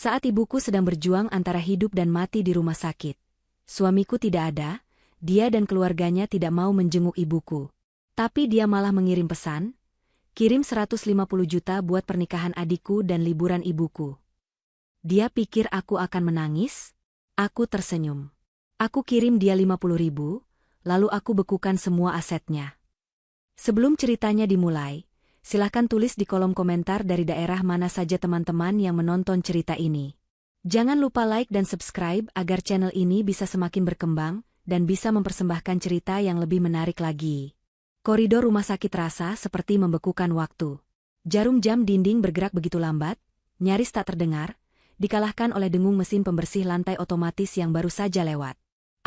Saat ibuku sedang berjuang antara hidup dan mati di rumah sakit. Suamiku tidak ada, dia dan keluarganya tidak mau menjenguk ibuku. Tapi dia malah mengirim pesan, kirim 150 juta buat pernikahan adikku dan liburan ibuku. Dia pikir aku akan menangis? Aku tersenyum. Aku kirim dia 50 ribu, lalu aku bekukan semua asetnya. Sebelum ceritanya dimulai, silahkan tulis di kolom komentar dari daerah mana saja teman-teman yang menonton cerita ini. Jangan lupa like dan subscribe agar channel ini bisa semakin berkembang dan bisa mempersembahkan cerita yang lebih menarik lagi. Koridor rumah sakit terasa seperti membekukan waktu. Jarum jam dinding bergerak begitu lambat, nyaris tak terdengar, dikalahkan oleh dengung mesin pembersih lantai otomatis yang baru saja lewat.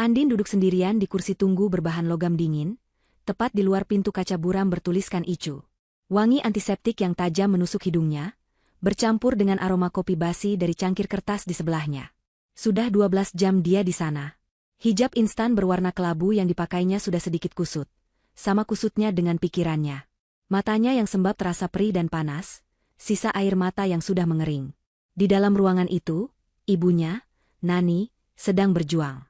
Andin duduk sendirian di kursi tunggu berbahan logam dingin, tepat di luar pintu kaca buram bertuliskan ICU. Wangi antiseptik yang tajam menusuk hidungnya, bercampur dengan aroma kopi basi dari cangkir kertas di sebelahnya. Sudah 12 jam dia di sana. Hijab instan berwarna kelabu yang dipakainya sudah sedikit kusut. Sama kusutnya dengan pikirannya. Matanya yang sembab terasa perih dan panas, sisa air mata yang sudah mengering. Di dalam ruangan itu, ibunya, Nani, sedang berjuang.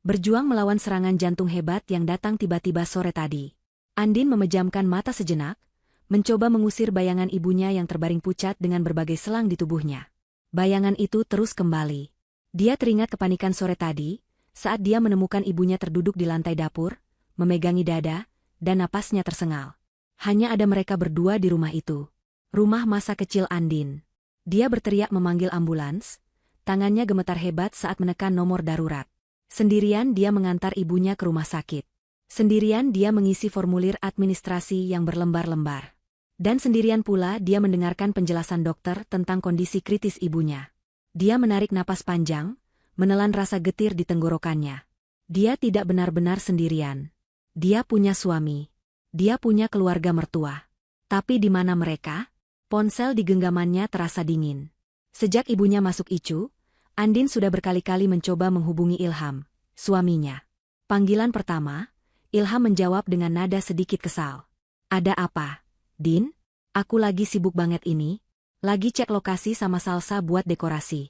Berjuang melawan serangan jantung hebat yang datang tiba-tiba sore tadi. Andin memejamkan mata sejenak, mencoba mengusir bayangan ibunya yang terbaring pucat dengan berbagai selang di tubuhnya. Bayangan itu terus kembali. Dia teringat kepanikan sore tadi, saat dia menemukan ibunya terduduk di lantai dapur, memegangi dada, dan napasnya tersengal. Hanya ada mereka berdua di rumah itu. Rumah masa kecil Andin. Dia berteriak memanggil ambulans, tangannya gemetar hebat saat menekan nomor darurat. Sendirian dia mengantar ibunya ke rumah sakit. Sendirian dia mengisi formulir administrasi yang berlembar-lembar. Dan sendirian pula dia mendengarkan penjelasan dokter tentang kondisi kritis ibunya. Dia menarik napas panjang, menelan rasa getir di tenggorokannya. Dia tidak benar-benar sendirian. Dia punya suami. Dia punya keluarga mertua. Tapi di mana mereka? Ponsel di genggamannya terasa dingin. Sejak ibunya masuk ICU, Andin sudah berkali-kali mencoba menghubungi Ilham, suaminya. Panggilan pertama, Ilham menjawab dengan nada sedikit kesal. Ada apa, Din? Aku lagi sibuk banget ini. Lagi cek lokasi sama salsa buat dekorasi.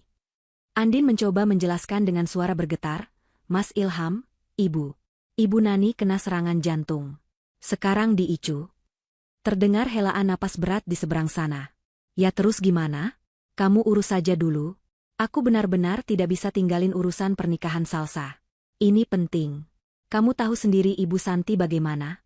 Andin mencoba menjelaskan dengan suara bergetar. Mas Ilham, Ibu. Ibu Nani kena serangan jantung. Sekarang di ICU. Terdengar helaan napas berat di seberang sana. Ya terus gimana? Kamu urus saja dulu. Aku benar-benar tidak bisa tinggalin urusan pernikahan salsa. Ini penting. Kamu tahu sendiri Ibu Santi bagaimana?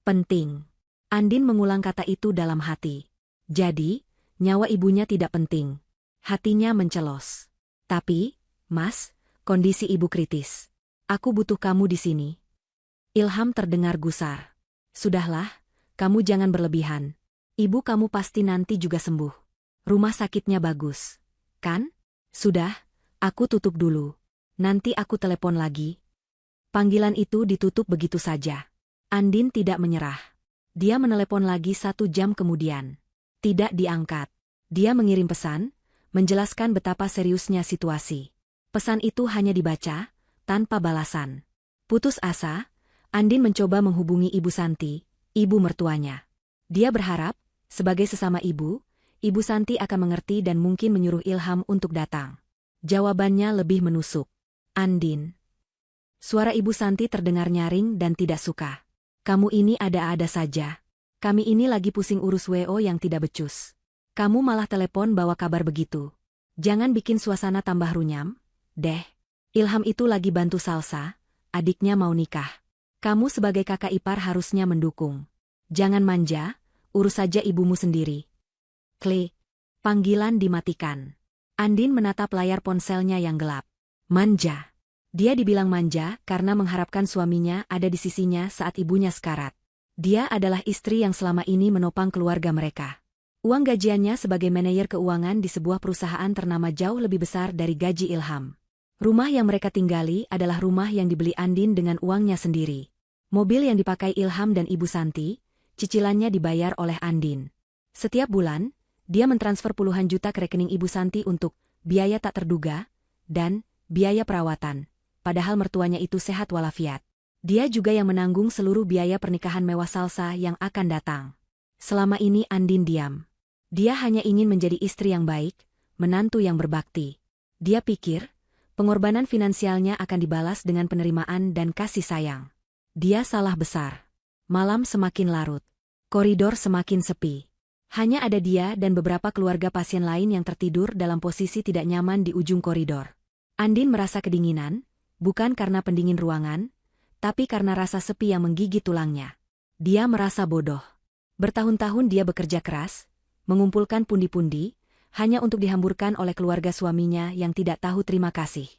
Penting. Andin mengulang kata itu dalam hati. Jadi, nyawa ibunya tidak penting. Hatinya mencelos. Tapi, Mas, kondisi ibu kritis. Aku butuh kamu di sini. Ilham terdengar gusar. Sudahlah, kamu jangan berlebihan. Ibu kamu pasti nanti juga sembuh. Rumah sakitnya bagus. Kan? Sudah, aku tutup dulu. Nanti aku telepon lagi. Panggilan itu ditutup begitu saja. Andin tidak menyerah. Dia menelepon lagi 1 jam kemudian. Tidak diangkat. Dia mengirim pesan, menjelaskan betapa seriusnya situasi. Pesan itu hanya dibaca, tanpa balasan. Putus asa, Andin mencoba menghubungi Ibu Santi, ibu mertuanya. Dia berharap, sebagai sesama ibu, Ibu Santi akan mengerti dan mungkin menyuruh Ilham untuk datang. Jawabannya lebih menusuk. Andin. Suara Ibu Santi terdengar nyaring dan tidak suka. Kamu ini ada-ada saja. Kami ini lagi pusing urus WO yang tidak becus. Kamu malah telepon bawa kabar begitu. Jangan bikin suasana tambah runyam, deh. Ilham itu lagi bantu salsa, adiknya mau nikah. Kamu sebagai kakak ipar harusnya mendukung. Jangan manja, urus saja ibumu sendiri. Klik. Panggilan dimatikan. Andin menatap layar ponselnya yang gelap. Manja. Dia dibilang manja karena mengharapkan suaminya ada di sisinya saat ibunya sekarat. Dia adalah istri yang selama ini menopang keluarga mereka. Uang gajiannya sebagai manajer keuangan di sebuah perusahaan ternama jauh lebih besar dari gaji Ilham. Rumah yang mereka tinggali adalah rumah yang dibeli Andin dengan uangnya sendiri. Mobil yang dipakai Ilham dan Ibu Santi, cicilannya dibayar oleh Andin. Setiap bulan, dia mentransfer puluhan juta ke rekening Ibu Santi untuk biaya tak terduga dan biaya perawatan, padahal mertuanya itu sehat walafiat. Dia juga yang menanggung seluruh biaya pernikahan mewah salsa yang akan datang. Selama ini Andin diam. Dia hanya ingin menjadi istri yang baik, menantu yang berbakti. Dia pikir, pengorbanan finansialnya akan dibalas dengan penerimaan dan kasih sayang. Dia salah besar. Malam semakin larut. Koridor semakin sepi. Hanya ada dia dan beberapa keluarga pasien lain yang tertidur dalam posisi tidak nyaman di ujung koridor. Andin merasa kedinginan, bukan karena pendingin ruangan, tapi karena rasa sepi yang menggigit tulangnya. Dia merasa bodoh. Bertahun-tahun dia bekerja keras, mengumpulkan pundi-pundi, hanya untuk dihamburkan oleh keluarga suaminya yang tidak tahu terima kasih.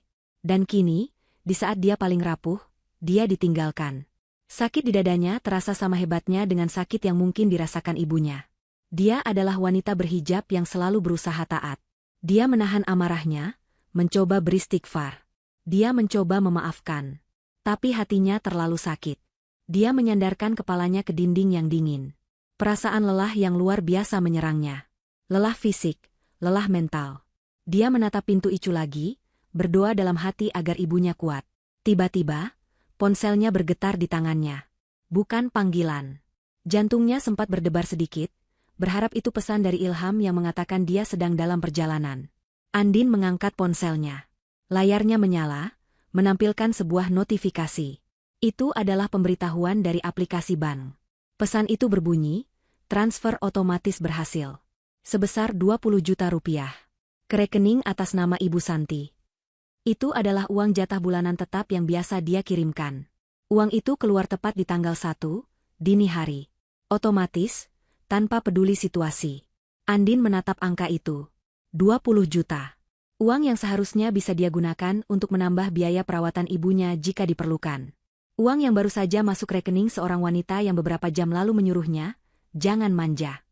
Dan kini, di saat dia paling rapuh, dia ditinggalkan. Sakit di dadanya terasa sama hebatnya dengan sakit yang mungkin dirasakan ibunya. Dia adalah wanita berhijab yang selalu berusaha taat. Dia menahan amarahnya, mencoba beristighfar. Dia mencoba memaafkan. Tapi hatinya terlalu sakit. Dia menyandarkan kepalanya ke dinding yang dingin. Perasaan lelah yang luar biasa menyerangnya. Lelah fisik, lelah mental. Dia menatap pintu Icu lagi, berdoa dalam hati agar ibunya kuat. Tiba-tiba, ponselnya bergetar di tangannya. Bukan panggilan. Jantungnya sempat berdebar sedikit, berharap itu pesan dari Ilham yang mengatakan dia sedang dalam perjalanan. Andin mengangkat ponselnya. Layarnya menyala, menampilkan sebuah notifikasi. Itu adalah pemberitahuan dari aplikasi bank. Pesan itu berbunyi, transfer otomatis berhasil. Sebesar 20 juta rupiah. Ke rekening atas nama Ibu Santi. Itu adalah uang jatah bulanan tetap yang biasa dia kirimkan. Uang itu keluar tepat di tanggal 1, dini hari. Otomatis, tanpa peduli situasi. Andin menatap angka itu. 20 juta. Uang yang seharusnya bisa dia gunakan untuk menambah biaya perawatan ibunya jika diperlukan. Uang yang baru saja masuk rekening seorang wanita yang beberapa jam lalu menyuruhnya, jangan manja.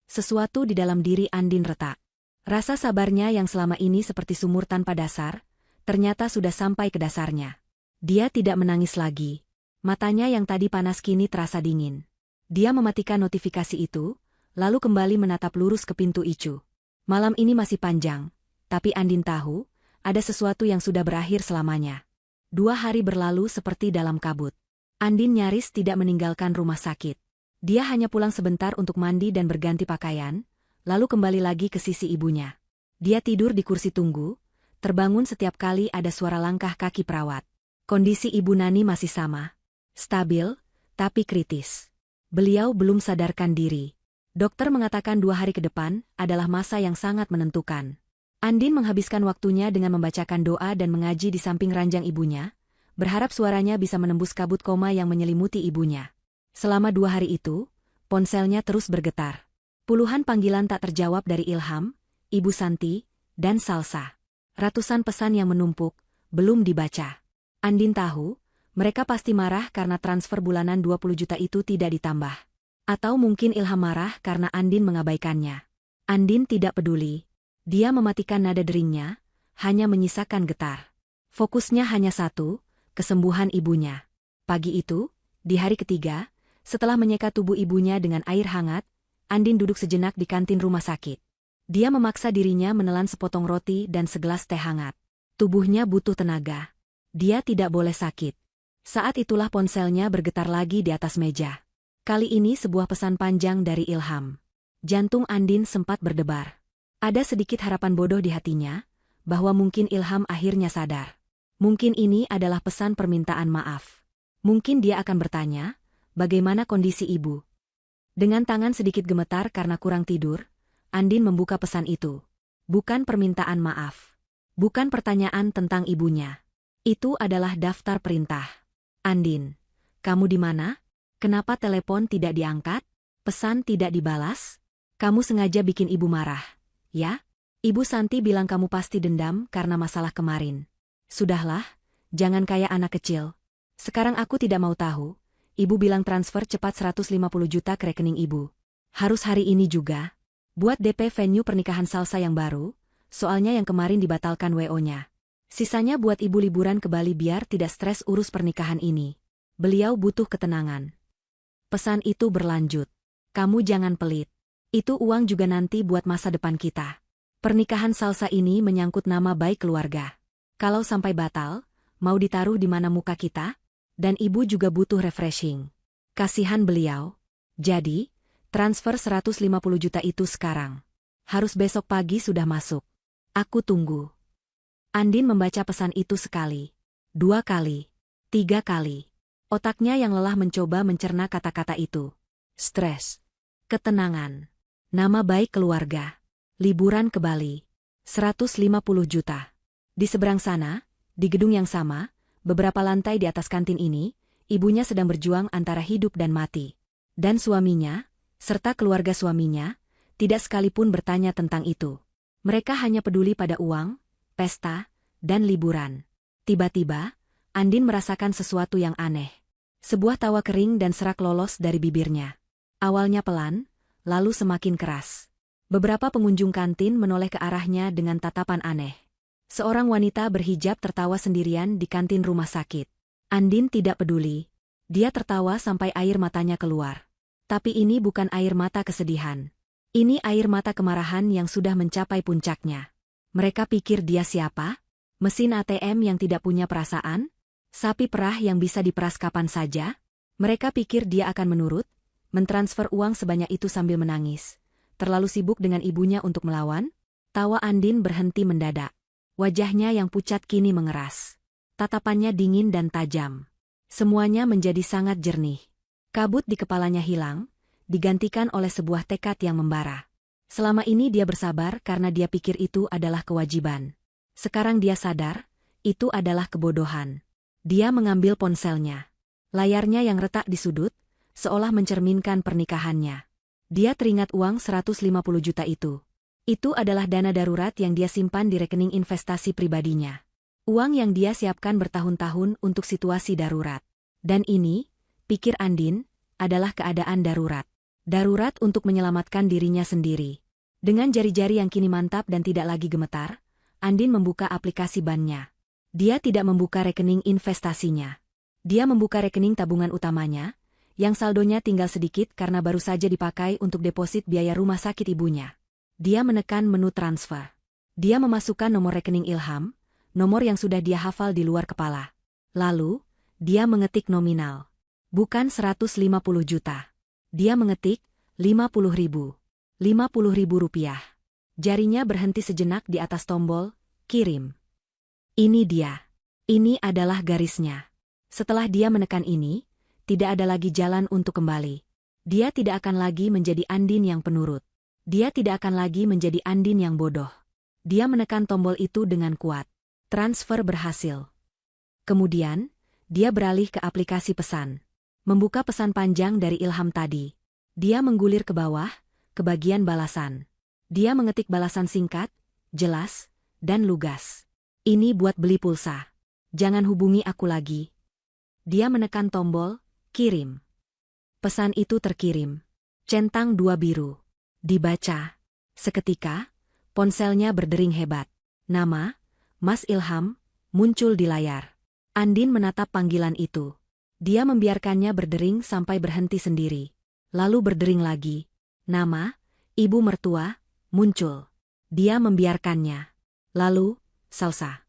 Sesuatu di dalam diri Andin retak. Rasa sabarnya yang selama ini seperti sumur tanpa dasar, ternyata sudah sampai ke dasarnya. Dia tidak menangis lagi. Matanya yang tadi panas kini terasa dingin. Dia mematikan notifikasi itu, lalu kembali menatap lurus ke pintu Icu. Malam ini masih panjang, tapi Andin tahu, ada sesuatu yang sudah berakhir selamanya. 2 hari berlalu seperti dalam kabut. Andin nyaris tidak meninggalkan rumah sakit. Dia hanya pulang sebentar untuk mandi dan berganti pakaian, lalu kembali lagi ke sisi ibunya. Dia tidur di kursi tunggu, terbangun setiap kali ada suara langkah kaki perawat. Kondisi Ibu Nani masih sama. Stabil, tapi kritis. Beliau belum sadarkan diri. Dokter mengatakan 2 hari ke depan adalah masa yang sangat menentukan. Andin menghabiskan waktunya dengan membacakan doa dan mengaji di samping ranjang ibunya, berharap suaranya bisa menembus kabut koma yang menyelimuti ibunya. Selama 2 hari itu, ponselnya terus bergetar. Puluhan panggilan tak terjawab dari Ilham, Ibu Santi, dan Salsa. Ratusan pesan yang menumpuk, belum dibaca. Andin tahu, mereka pasti marah karena transfer bulanan 20 juta itu tidak ditambah. Atau mungkin Ilham marah karena Andin mengabaikannya. Andin tidak peduli. Dia mematikan nada deringnya, hanya menyisakan getar. Fokusnya hanya satu, kesembuhan ibunya. Pagi itu, di hari ketiga, setelah menyeka tubuh ibunya dengan air hangat, Andin duduk sejenak di kantin rumah sakit. Dia memaksa dirinya menelan sepotong roti dan segelas teh hangat. Tubuhnya butuh tenaga. Dia tidak boleh sakit. Saat itulah ponselnya bergetar lagi di atas meja. Kali ini sebuah pesan panjang dari Ilham. Jantung Andin sempat berdebar. Ada sedikit harapan bodoh di hatinya, bahwa mungkin Ilham akhirnya sadar. Mungkin ini adalah pesan permintaan maaf. Mungkin dia akan bertanya, bagaimana kondisi ibu? Dengan tangan sedikit gemetar karena kurang tidur, Andin membuka pesan itu. Bukan permintaan maaf. Bukan pertanyaan tentang ibunya. Itu adalah daftar perintah. Andin, kamu di mana? Kenapa telepon tidak diangkat? Pesan tidak dibalas? Kamu sengaja bikin ibu marah, ya? Ibu Santi bilang kamu pasti dendam karena masalah kemarin. Sudahlah, jangan kayak anak kecil. Sekarang aku tidak mau tahu. Ibu bilang transfer cepat 150 juta ke rekening ibu. Harus hari ini juga. Buat DP venue pernikahan Salsa yang baru, soalnya yang kemarin dibatalkan WO-nya. Sisanya buat ibu liburan ke Bali biar tidak stres urus pernikahan ini. Beliau butuh ketenangan. Pesan itu berlanjut. Kamu jangan pelit. Itu uang juga nanti buat masa depan kita. Pernikahan Salsa ini menyangkut nama baik keluarga. Kalau sampai batal, mau ditaruh di mana muka kita? Dan ibu juga butuh refreshing. Kasihan beliau. Jadi, transfer 150 juta itu sekarang. Harus besok pagi sudah masuk. Aku tunggu. Andin membaca pesan itu sekali, 2 kali, 3 kali. Otaknya yang lelah mencoba mencerna kata-kata itu. Stres. Ketenangan. Nama baik keluarga. Liburan ke Bali. 150 juta. Di seberang sana, di gedung yang sama, beberapa lantai di atas kantin ini, ibunya sedang berjuang antara hidup dan mati. Dan suaminya, serta keluarga suaminya, tidak sekalipun bertanya tentang itu. Mereka hanya peduli pada uang, pesta, dan liburan. Tiba-tiba, Andin merasakan sesuatu yang aneh. Sebuah tawa kering dan serak lolos dari bibirnya. Awalnya pelan, lalu semakin keras. Beberapa pengunjung kantin menoleh ke arahnya dengan tatapan aneh. Seorang wanita berhijab tertawa sendirian di kantin rumah sakit. Andin tidak peduli. Dia tertawa sampai air matanya keluar. Tapi ini bukan air mata kesedihan. Ini air mata kemarahan yang sudah mencapai puncaknya. Mereka pikir dia siapa? Mesin ATM yang tidak punya perasaan? Sapi perah yang bisa diperas kapan saja? Mereka pikir dia akan menurut, mentransfer uang sebanyak itu sambil menangis. Terlalu sibuk dengan ibunya untuk melawan? Tawa Andin berhenti mendadak. Wajahnya yang pucat kini mengeras. Tatapannya dingin dan tajam. Semuanya menjadi sangat jernih. Kabut di kepalanya hilang, digantikan oleh sebuah tekad yang membara. Selama ini dia bersabar karena dia pikir itu adalah kewajiban. Sekarang dia sadar, itu adalah kebodohan. Dia mengambil ponselnya. Layarnya yang retak di sudut, seolah mencerminkan pernikahannya. Dia teringat uang 150 juta itu. Itu adalah dana darurat yang dia simpan di rekening investasi pribadinya. Uang yang dia siapkan bertahun-tahun untuk situasi darurat. Dan ini, pikir Andin, adalah keadaan darurat. Darurat untuk menyelamatkan dirinya sendiri. Dengan jari-jari yang kini mantap dan tidak lagi gemetar, Andin membuka aplikasi bannya. Dia tidak membuka rekening investasinya. Dia membuka rekening tabungan utamanya, yang saldonya tinggal sedikit karena baru saja dipakai untuk deposit biaya rumah sakit ibunya. Dia menekan menu transfer. Dia memasukkan nomor rekening Ilham, nomor yang sudah dia hafal di luar kepala. Lalu, dia mengetik nominal. Bukan 150 juta. Dia mengetik 50 ribu. 50 ribu rupiah. Jarinya berhenti sejenak di atas tombol, kirim. Ini dia. Ini adalah garisnya. Setelah dia menekan ini, tidak ada lagi jalan untuk kembali. Dia tidak akan lagi menjadi Andin yang penurut. Dia tidak akan lagi menjadi Andin yang bodoh. Dia menekan tombol itu dengan kuat. Transfer berhasil. Kemudian, dia beralih ke aplikasi pesan. Membuka pesan panjang dari Ilham tadi. Dia menggulir ke bawah, ke bagian balasan. Dia mengetik balasan singkat, jelas, dan lugas. Ini buat beli pulsa. Jangan hubungi aku lagi. Dia menekan tombol, kirim. Pesan itu terkirim. Centang 2 biru. Dibaca. Seketika, ponselnya berdering hebat. Nama, Mas Ilham, muncul di layar. Andin menatap panggilan itu. Dia membiarkannya berdering sampai berhenti sendiri. Lalu berdering lagi. Nama, Ibu Mertua, muncul. Dia membiarkannya. Lalu, Salsa.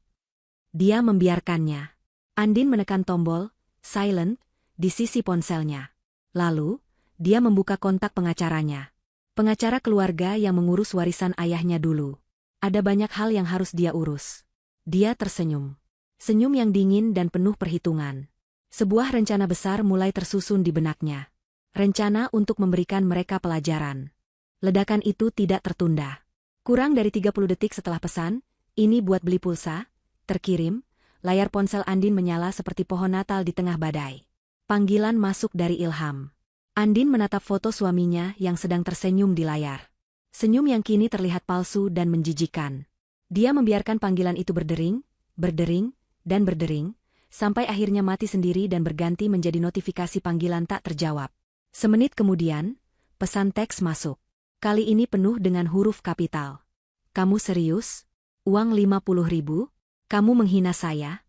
Dia membiarkannya. Andin menekan tombol, silent, di sisi ponselnya. Lalu, dia membuka kontak pengacaranya. Pengacara keluarga yang mengurus warisan ayahnya dulu. Ada banyak hal yang harus dia urus. Dia tersenyum. Senyum yang dingin dan penuh perhitungan. Sebuah rencana besar mulai tersusun di benaknya. Rencana untuk memberikan mereka pelajaran. Ledakan itu tidak tertunda. Kurang dari 30 detik setelah pesan, ini buat beli pulsa, terkirim, layar ponsel Andin menyala seperti pohon Natal di tengah badai. Panggilan masuk dari Ilham. Andin menatap foto suaminya yang sedang tersenyum di layar. Senyum yang kini terlihat palsu dan menjijikan. Dia membiarkan panggilan itu berdering, berdering, dan berdering, sampai akhirnya mati sendiri dan berganti menjadi notifikasi panggilan tak terjawab. Semenit kemudian, pesan teks masuk. Kali ini penuh dengan huruf kapital. Kamu serius? Uang 50 ribu? Kamu menghina saya?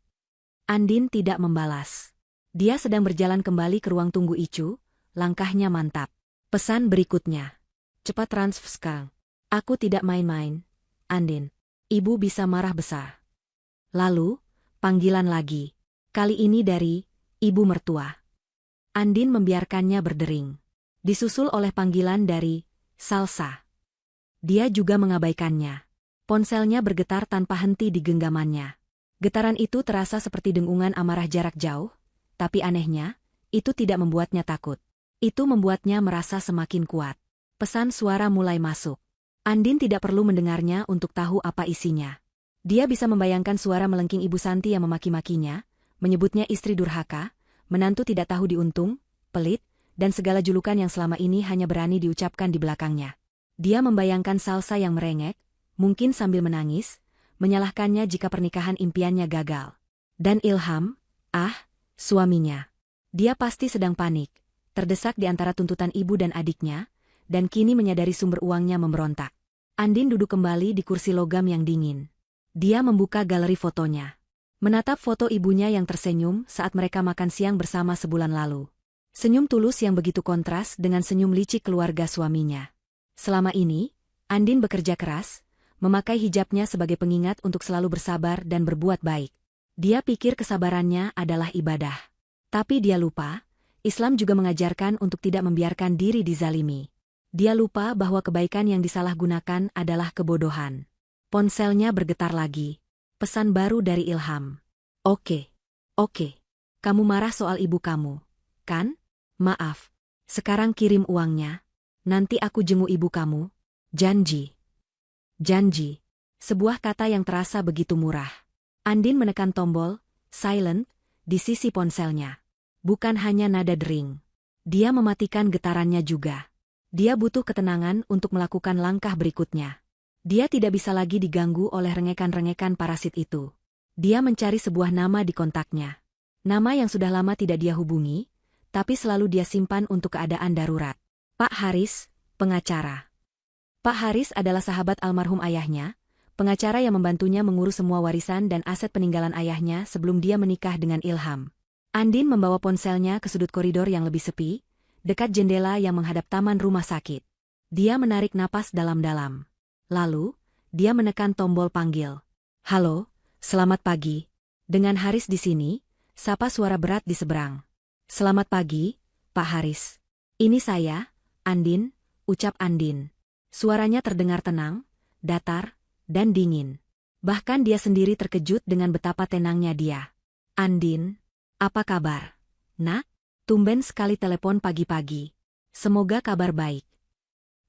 Andin tidak membalas. Dia sedang berjalan kembali ke ruang tunggu Icu, langkahnya mantap. Pesan berikutnya. Cepat transfer sekarang. Aku tidak main-main. Andin. Ibu bisa marah besar. Lalu, panggilan lagi. Kali ini dari Ibu Mertua. Andin membiarkannya berdering. Disusul oleh panggilan dari Salsa. Dia juga mengabaikannya. Ponselnya bergetar tanpa henti di genggamannya. Getaran itu terasa seperti dengungan amarah jarak jauh, tapi anehnya, itu tidak membuatnya takut. Itu membuatnya merasa semakin kuat. Pesan suara mulai masuk. Andin tidak perlu mendengarnya untuk tahu apa isinya. Dia bisa membayangkan suara melengking Ibu Santi yang memaki-makinya, menyebutnya istri durhaka, menantu tidak tahu diuntung, pelit, dan segala julukan yang selama ini hanya berani diucapkan di belakangnya. Dia membayangkan Salsa yang merengek, mungkin sambil menangis, menyalahkannya jika pernikahan impiannya gagal. Dan Ilham, suaminya. Dia pasti sedang panik, terdesak di antara tuntutan ibu dan adiknya, dan kini menyadari sumber uangnya memberontak. Andin duduk kembali di kursi logam yang dingin. Dia membuka galeri fotonya. Menatap foto ibunya yang tersenyum saat mereka makan siang bersama sebulan lalu. Senyum tulus yang begitu kontras dengan senyum licik keluarga suaminya. Selama ini, Andin bekerja keras, memakai hijabnya sebagai pengingat untuk selalu bersabar dan berbuat baik. Dia pikir kesabarannya adalah ibadah. Tapi dia lupa, Islam juga mengajarkan untuk tidak membiarkan diri dizalimi. Dia lupa bahwa kebaikan yang disalahgunakan adalah kebodohan. Ponselnya bergetar lagi. Pesan baru dari Ilham. Oke. Kamu marah soal ibu kamu, kan? Maaf. Sekarang kirim uangnya. Nanti aku jenguk ibu kamu. Janji. Janji. Sebuah kata yang terasa begitu murah. Andin menekan tombol, silent, di sisi ponselnya. Bukan hanya nada dering. Dia mematikan getarannya juga. Dia butuh ketenangan untuk melakukan langkah berikutnya. Dia tidak bisa lagi diganggu oleh rengekan-rengekan parasit itu. Dia mencari sebuah nama di kontaknya. Nama yang sudah lama tidak dia hubungi, tapi selalu dia simpan untuk keadaan darurat. Pak Haris, pengacara. Pak Haris adalah sahabat almarhum ayahnya, pengacara yang membantunya mengurus semua warisan dan aset peninggalan ayahnya sebelum dia menikah dengan Ilham. Andin membawa ponselnya ke sudut koridor yang lebih sepi, dekat jendela yang menghadap taman rumah sakit. Dia menarik napas dalam-dalam. Lalu, dia menekan tombol panggil. Halo, selamat pagi. Dengan Haris di sini, sapa suara berat di seberang. Selamat pagi, Pak Haris. Ini saya, Andin, ucap Andin. Suaranya terdengar tenang, datar, dan dingin. Bahkan dia sendiri terkejut dengan betapa tenangnya dia. Andin, apa kabar? Nak, tumben sekali telepon pagi-pagi. Semoga kabar baik.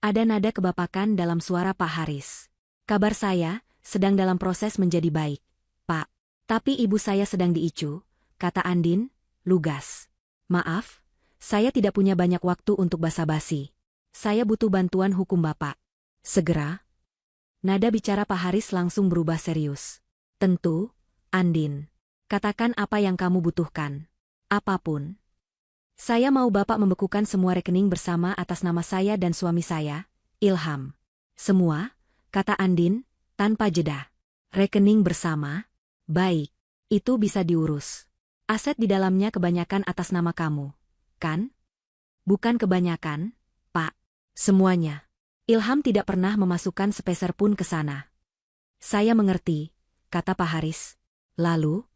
Ada nada kebapakan dalam suara Pak Haris. Kabar saya, sedang dalam proses menjadi baik, Pak. Tapi ibu saya sedang diicu, kata Andin, lugas. Maaf, saya tidak punya banyak waktu untuk basa-basi. Saya butuh bantuan hukum Bapak. Segera. Nada bicara Pak Haris langsung berubah serius. Tentu, Andin. Katakan apa yang kamu butuhkan. Apapun. Saya mau Bapak membekukan semua rekening bersama atas nama saya dan suami saya, Ilham. Semua, kata Andin, tanpa jeda. Rekening bersama? Baik, itu bisa diurus. Aset di dalamnya kebanyakan atas nama kamu, kan? Bukan kebanyakan, Pak. Semuanya. Ilham tidak pernah memasukkan sepeser pun ke sana. Saya mengerti, kata Pak Haris. Lalu?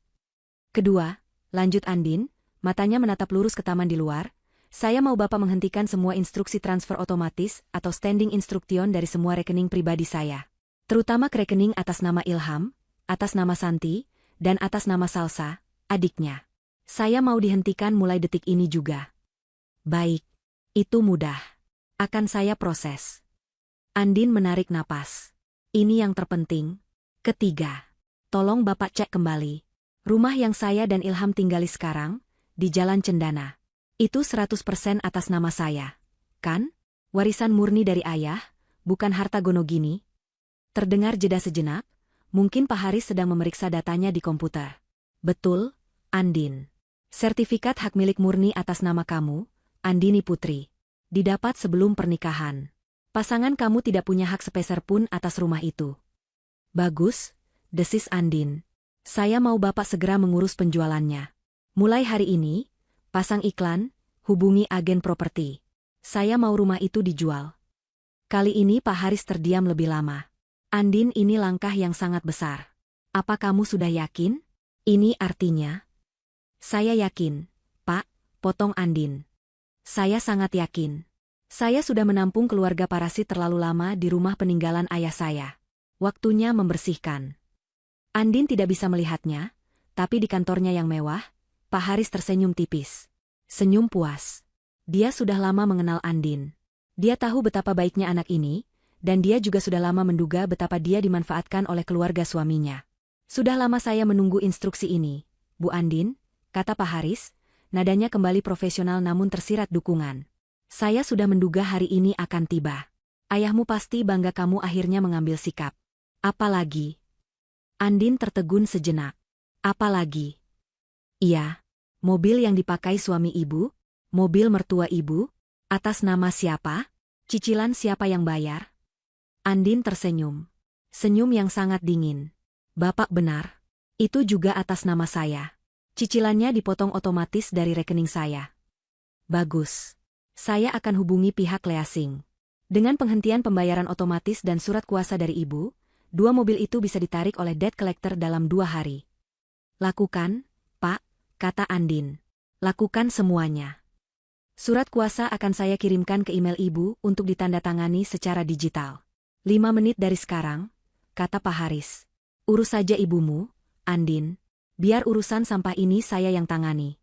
Kedua, lanjut Andin, matanya menatap lurus ke taman di luar, saya mau Bapak menghentikan semua instruksi transfer otomatis atau standing instruction dari semua rekening pribadi saya. Terutama ke rekening atas nama Ilham, atas nama Santi, dan atas nama Salsa, adiknya. Saya mau dihentikan mulai detik ini juga. Baik, itu mudah. Akan saya proses. Andin menarik napas. Ini yang terpenting. Ketiga, tolong Bapak cek kembali. Rumah yang saya dan Ilham tinggali sekarang, di Jalan Cendana. Itu 100% atas nama saya. Kan? Warisan murni dari ayah, bukan harta gono gini. Terdengar jeda sejenak, mungkin Pak Haris sedang memeriksa datanya di komputer. Betul, Andin. Sertifikat hak milik murni atas nama kamu, Andini Putri. Didapat sebelum pernikahan. Pasangan kamu tidak punya hak sepeser pun atas rumah itu. Bagus, desis Andin. Saya mau Bapak segera mengurus penjualannya. Mulai hari ini, pasang iklan, hubungi agen properti. Saya mau rumah itu dijual. Kali ini Pak Haris terdiam lebih lama. Andin, ini langkah yang sangat besar. Apa kamu sudah yakin? Ini artinya? Saya yakin, Pak, potong Andin. Saya sangat yakin. Saya sudah menampung keluarga parasit terlalu lama di rumah peninggalan ayah saya. Waktunya membersihkan. Andin tidak bisa melihatnya, tapi di kantornya yang mewah, Pak Haris tersenyum tipis. Senyum puas. Dia sudah lama mengenal Andin. Dia tahu betapa baiknya anak ini, dan dia juga sudah lama menduga betapa dia dimanfaatkan oleh keluarga suaminya. Sudah lama saya menunggu instruksi ini, Bu Andin, kata Pak Haris, nadanya kembali profesional namun tersirat dukungan. Saya sudah menduga hari ini akan tiba. Ayahmu pasti bangga kamu akhirnya mengambil sikap. Apalagi? Andin tertegun sejenak. Apalagi? Iya. Mobil yang dipakai suami ibu? Mobil mertua ibu? Atas nama siapa? Cicilan siapa yang bayar? Andin tersenyum. Senyum yang sangat dingin. Bapak benar. Itu juga atas nama saya. Cicilannya dipotong otomatis dari rekening saya. Bagus. Saya akan hubungi pihak leasing. Dengan penghentian pembayaran otomatis dan surat kuasa dari ibu, 2 mobil itu bisa ditarik oleh debt collector dalam 2 hari. Lakukan, Pak, kata Andin. Lakukan semuanya. Surat kuasa akan saya kirimkan ke email ibu untuk ditandatangani secara digital. 5 menit dari sekarang, kata Pak Haris. Urus saja ibumu, Andin. Biar urusan sampah ini saya yang tangani.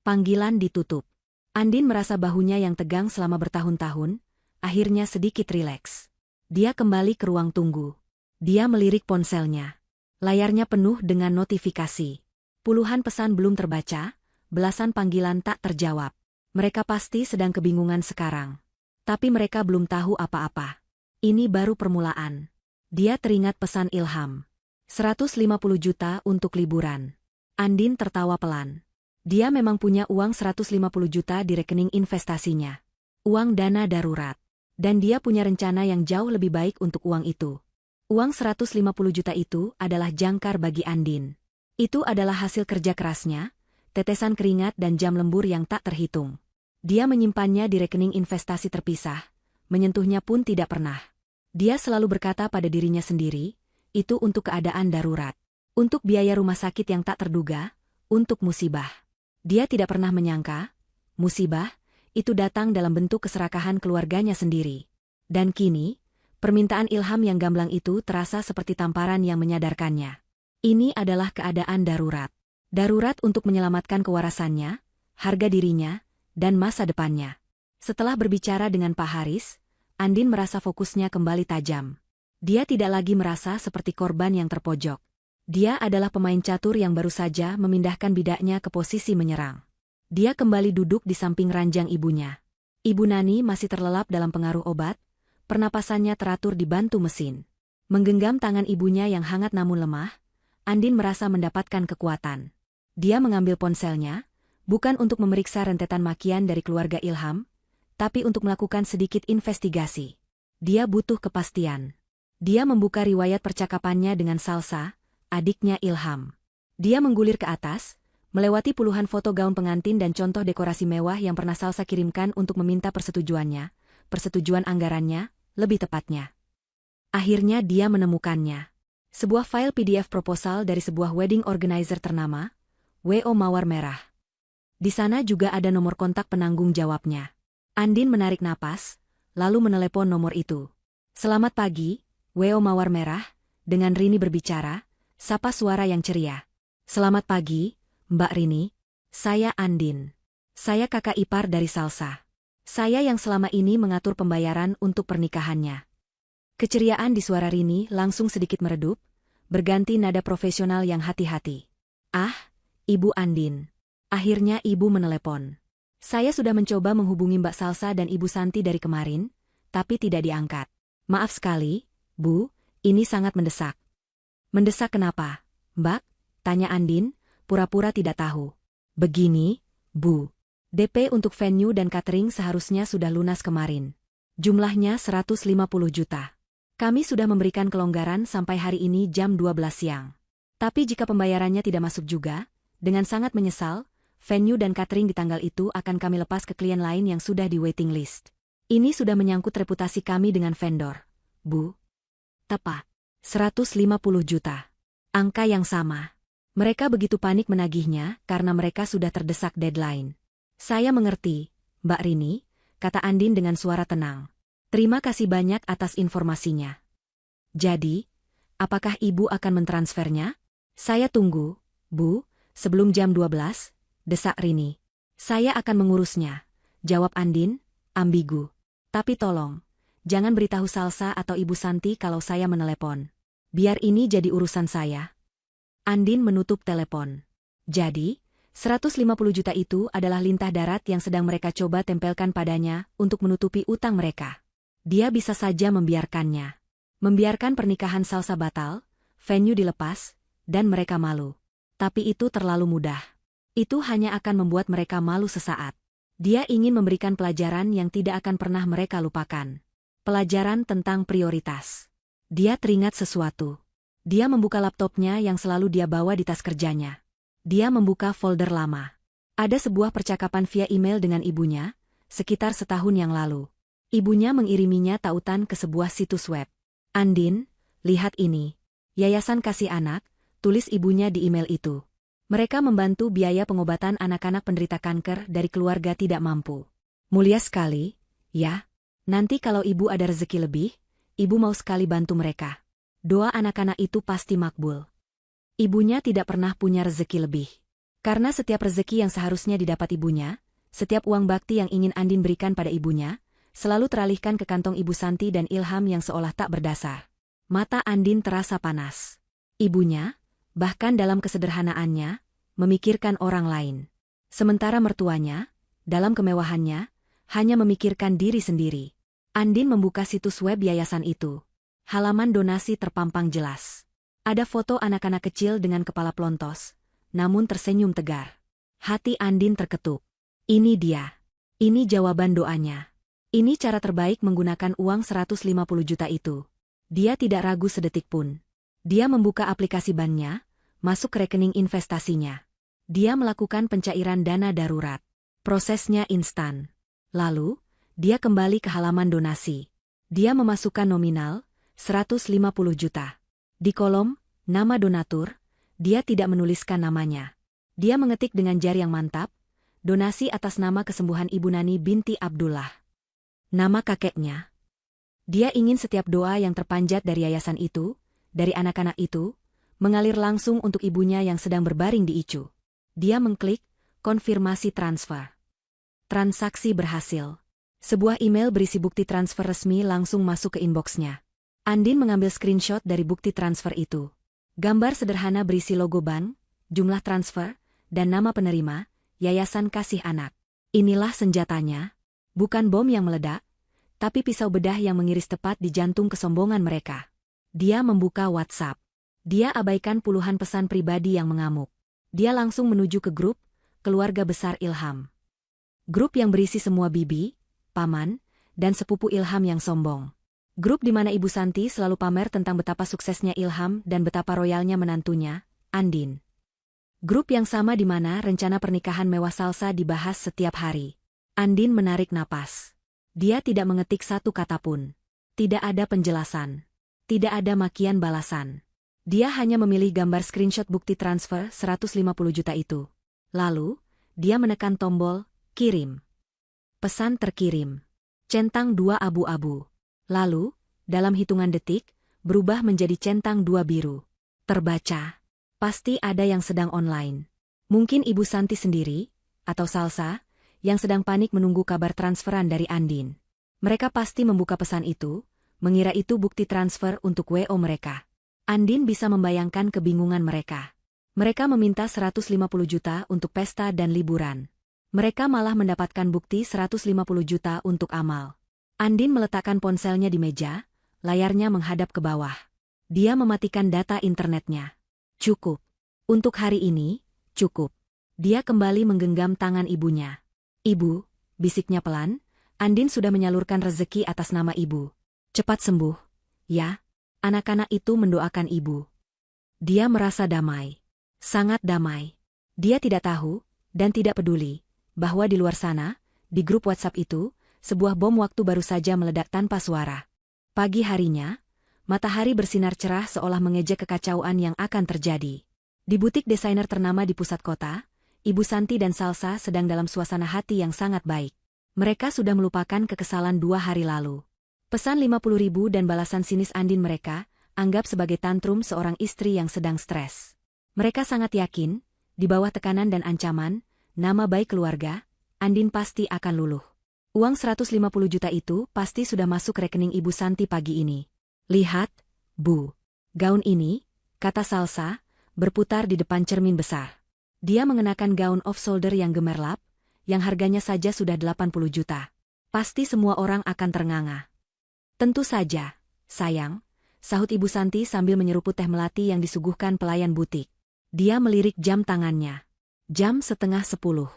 Panggilan ditutup. Andin merasa bahunya yang tegang selama bertahun-tahun, akhirnya sedikit rileks. Dia kembali ke ruang tunggu. Dia melirik ponselnya. Layarnya penuh dengan notifikasi. Puluhan pesan belum terbaca, belasan panggilan tak terjawab. Mereka pasti sedang kebingungan sekarang. Tapi mereka belum tahu apa-apa. Ini baru permulaan. Dia teringat pesan Ilham. 150 juta untuk liburan. Andin tertawa pelan. Dia memang punya uang 150 juta di rekening investasinya. Uang dana darurat. Dan dia punya rencana yang jauh lebih baik untuk uang itu. Uang 150 juta itu adalah jangkar bagi Andin. Itu adalah hasil kerja kerasnya, tetesan keringat dan jam lembur yang tak terhitung. Dia menyimpannya di rekening investasi terpisah, menyentuhnya pun tidak pernah. Dia selalu berkata pada dirinya sendiri, itu untuk keadaan darurat. Untuk biaya rumah sakit yang tak terduga, untuk musibah. Dia tidak pernah menyangka, musibah, itu datang dalam bentuk keserakahan keluarganya sendiri. Dan kini, permintaan Ilham yang gamblang itu terasa seperti tamparan yang menyadarkannya. Ini adalah keadaan darurat. Darurat untuk menyelamatkan kewarasannya, harga dirinya, dan masa depannya. Setelah berbicara dengan Pak Haris, Andin merasa fokusnya kembali tajam. Dia tidak lagi merasa seperti korban yang terpojok. Dia adalah pemain catur yang baru saja memindahkan bidaknya ke posisi menyerang. Dia kembali duduk di samping ranjang ibunya. Ibu Nani masih terlelap dalam pengaruh obat, pernapasannya teratur dibantu mesin. Menggenggam tangan ibunya yang hangat namun lemah, Andin merasa mendapatkan kekuatan. Dia mengambil ponselnya, bukan untuk memeriksa rentetan makian dari keluarga Ilham, tapi untuk melakukan sedikit investigasi. Dia butuh kepastian. Dia membuka riwayat percakapannya dengan Salsa, adiknya Ilham. Dia menggulir ke atas, melewati puluhan foto gaun pengantin dan contoh dekorasi mewah yang pernah Salsa kirimkan untuk meminta persetujuan anggarannya, lebih tepatnya. Akhirnya dia menemukannya. Sebuah file PDF proposal dari sebuah wedding organizer ternama, W.O. Mawar Merah. Di sana juga ada nomor kontak penanggung jawabnya. Andin menarik napas, lalu menelepon nomor itu. Selamat pagi, W.O. Mawar Merah, dengan Rini berbicara, sapa suara yang ceria. Selamat pagi, Mbak Rini. Saya Andin. Saya kakak ipar dari Salsa. Saya yang selama ini mengatur pembayaran untuk pernikahannya. Keceriaan di suara Rini langsung sedikit meredup, berganti nada profesional yang hati-hati. Ah, Ibu Andin. Akhirnya Ibu menelepon. Saya sudah mencoba menghubungi Mbak Salsa dan Ibu Santi dari kemarin, tapi tidak diangkat. Maaf sekali, Bu, ini sangat mendesak. Mendesak kenapa, Mbak? Tanya Andin, pura-pura tidak tahu. Begini, Bu. DP untuk venue dan catering seharusnya sudah lunas kemarin. Jumlahnya 150 juta. Kami sudah memberikan kelonggaran sampai hari ini jam 12 siang. Tapi jika pembayarannya tidak masuk juga, dengan sangat menyesal, venue dan catering di tanggal itu akan kami lepas ke klien lain yang sudah di waiting list. Ini sudah menyangkut reputasi kami dengan vendor, Bu. Tepat. 150 juta. Angka yang sama. Mereka begitu panik menagihnya karena mereka sudah terdesak deadline. Saya mengerti, Mbak Rini, kata Andin dengan suara tenang. Terima kasih banyak atas informasinya. Jadi, Apakah ibu akan mentransfernya? Saya tunggu, Bu, sebelum jam 12, desak Rini. Saya akan mengurusnya, jawab Andin, ambigu. Tapi tolong, jangan beritahu Salsa atau Ibu Santi kalau saya menelepon. Biar ini jadi urusan saya. Andin menutup telepon. Jadi, 150 juta itu adalah lintah darat yang sedang mereka coba tempelkan padanya untuk menutupi utang mereka. Dia bisa saja membiarkannya. Membiarkan pernikahan Salsa batal, venue dilepas, dan mereka malu. Tapi itu terlalu mudah. Itu hanya akan membuat mereka malu sesaat. Dia ingin memberikan pelajaran yang tidak akan pernah mereka lupakan. Pelajaran tentang prioritas. Dia teringat sesuatu. Dia membuka laptopnya yang selalu dia bawa di tas kerjanya. Dia membuka folder lama. Ada sebuah percakapan via email dengan ibunya, sekitar setahun yang lalu. Ibunya mengiriminya tautan ke sebuah situs web. Andin, lihat ini. Yayasan Kasih Anak, tulis ibunya di email itu. Mereka membantu biaya pengobatan anak-anak penderita kanker dari keluarga tidak mampu. Mulia sekali, ya. Nanti kalau ibu ada rezeki lebih, ibu mau sekali bantu mereka. Doa anak-anak itu pasti makbul. Ibunya tidak pernah punya rezeki lebih. Karena setiap rezeki yang seharusnya didapat ibunya, setiap uang bakti yang ingin Andin berikan pada ibunya, selalu teralihkan ke kantong Ibu Santi dan Ilham yang seolah tak berdasar. Mata Andin terasa panas. Ibunya, bahkan dalam kesederhanaannya, memikirkan orang lain. Sementara mertuanya, dalam kemewahannya, hanya memikirkan diri sendiri. Andin membuka situs web yayasan itu. Halaman donasi terpampang jelas. Ada foto anak-anak kecil dengan kepala pelontos, namun tersenyum tegar. Hati Andin terketuk. Ini dia. Ini jawaban doanya. Ini cara terbaik menggunakan uang 150 juta itu. Dia tidak ragu sedetik pun. Dia membuka aplikasi banknya, masuk ke rekening investasinya. Dia melakukan pencairan dana darurat. Prosesnya instan. Lalu, dia kembali ke halaman donasi. Dia memasukkan nominal, 150 juta. Di kolom, nama donatur, dia tidak menuliskan namanya. Dia mengetik dengan jari yang mantap, donasi atas nama kesembuhan Ibu Nani binti Abdullah. Nama kakeknya. Dia ingin setiap doa yang terpanjat dari yayasan itu, dari anak-anak itu, mengalir langsung untuk ibunya yang sedang berbaring di ICU. Dia mengklik, konfirmasi transfer. Transaksi berhasil. Sebuah email berisi bukti transfer resmi langsung masuk ke inboxnya. Andin mengambil screenshot dari bukti transfer itu. Gambar sederhana berisi logo bank, jumlah transfer, dan nama penerima, Yayasan Kasih Anak. Inilah senjatanya. Bukan bom yang meledak, tapi pisau bedah yang mengiris tepat di jantung kesombongan mereka. Dia membuka WhatsApp. Dia abaikan puluhan pesan pribadi yang mengamuk. Dia langsung menuju ke grup, keluarga besar Ilham. Grup yang berisi semua bibi, paman, dan sepupu Ilham yang sombong. Grup di mana Ibu Santi selalu pamer tentang betapa suksesnya Ilham dan betapa royalnya menantunya, Andin. Grup yang sama di mana rencana pernikahan mewah Salsa dibahas setiap hari. Andin menarik napas. Dia tidak mengetik satu kata pun. Tidak ada penjelasan. Tidak ada makian balasan. Dia hanya memilih gambar screenshot bukti transfer 150 juta itu. Lalu, dia menekan tombol, kirim. Pesan terkirim. Centang 2 abu-abu. Lalu, dalam hitungan detik, berubah menjadi centang 2 biru. Terbaca. Pasti ada yang sedang online. Mungkin Ibu Santi sendiri, atau Salsa, yang sedang panik menunggu kabar transferan dari Andin. Mereka pasti membuka pesan itu, mengira itu bukti transfer untuk WO mereka. Andin bisa membayangkan kebingungan mereka. Mereka meminta 150 juta untuk pesta dan liburan. Mereka malah mendapatkan bukti 150 juta untuk amal. Andin meletakkan ponselnya di meja, layarnya menghadap ke bawah. Dia mematikan data internetnya. Cukup. Untuk hari ini, cukup. Dia kembali menggenggam tangan ibunya. Ibu, bisiknya pelan, Andin sudah menyalurkan rezeki atas nama ibu. Cepat sembuh, ya. Anak-anak itu mendoakan ibu. Dia merasa damai. Sangat damai. Dia tidak tahu, dan tidak peduli, bahwa di luar sana, di grup WhatsApp itu, sebuah bom waktu baru saja meledak tanpa suara. Pagi harinya, matahari bersinar cerah seolah mengejek kekacauan yang akan terjadi. Di butik desainer ternama di pusat kota, Ibu Santi dan Salsa sedang dalam suasana hati yang sangat baik. Mereka sudah melupakan kekesalan 2 hari lalu. Pesan 50.000 dan balasan sinis Andin mereka anggap sebagai tantrum seorang istri yang sedang stres. Mereka sangat yakin, di bawah tekanan dan ancaman, nama baik keluarga, Andin pasti akan luluh. Uang 150 juta itu pasti sudah masuk rekening Ibu Santi pagi ini. Lihat, Bu. Gaun ini, kata Salsa, berputar di depan cermin besar. Dia mengenakan gaun off-shoulder yang gemerlap, yang harganya saja sudah 80 juta. Pasti semua orang akan ternganga. Tentu saja, sayang, sahut Ibu Santi sambil menyeruput teh melati yang disuguhkan pelayan butik. Dia melirik jam tangannya. Jam 9:30.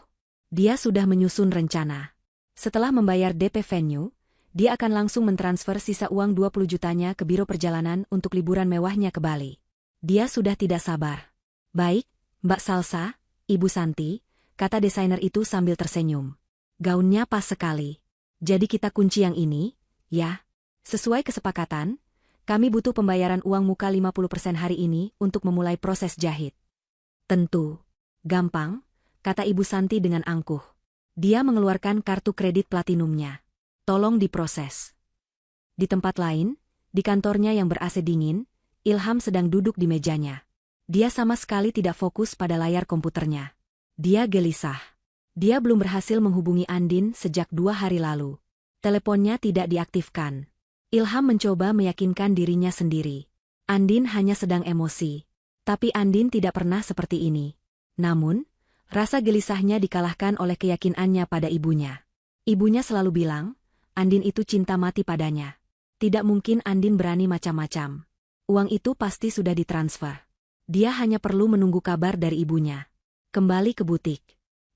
Dia sudah menyusun rencana. Setelah membayar DP venue, dia akan langsung mentransfer sisa uang 20 jutanya ke biro perjalanan untuk liburan mewahnya ke Bali. Dia sudah tidak sabar. Baik, Mbak Salsa, Ibu Santi, kata desainer itu sambil tersenyum. Gaunnya pas sekali. Jadi kita kunci yang ini, ya. Sesuai kesepakatan, kami butuh pembayaran uang muka 50% hari ini untuk memulai proses jahit. Tentu. Gampang, kata Ibu Santi dengan angkuh. Dia mengeluarkan kartu kredit platinumnya. Tolong diproses. Di tempat lain, di kantornya yang ber-AC dingin, Ilham sedang duduk di mejanya. Dia sama sekali tidak fokus pada layar komputernya. Dia gelisah. Dia belum berhasil menghubungi Andin sejak 2 hari lalu. Teleponnya tidak diaktifkan. Ilham mencoba meyakinkan dirinya sendiri. Andin hanya sedang emosi. Tapi Andin tidak pernah seperti ini. Namun, rasa gelisahnya dikalahkan oleh keyakinannya pada ibunya. Ibunya selalu bilang, Andin itu cinta mati padanya. Tidak mungkin Andin berani macam-macam. Uang itu pasti sudah ditransfer. Dia hanya perlu menunggu kabar dari ibunya. Kembali ke butik.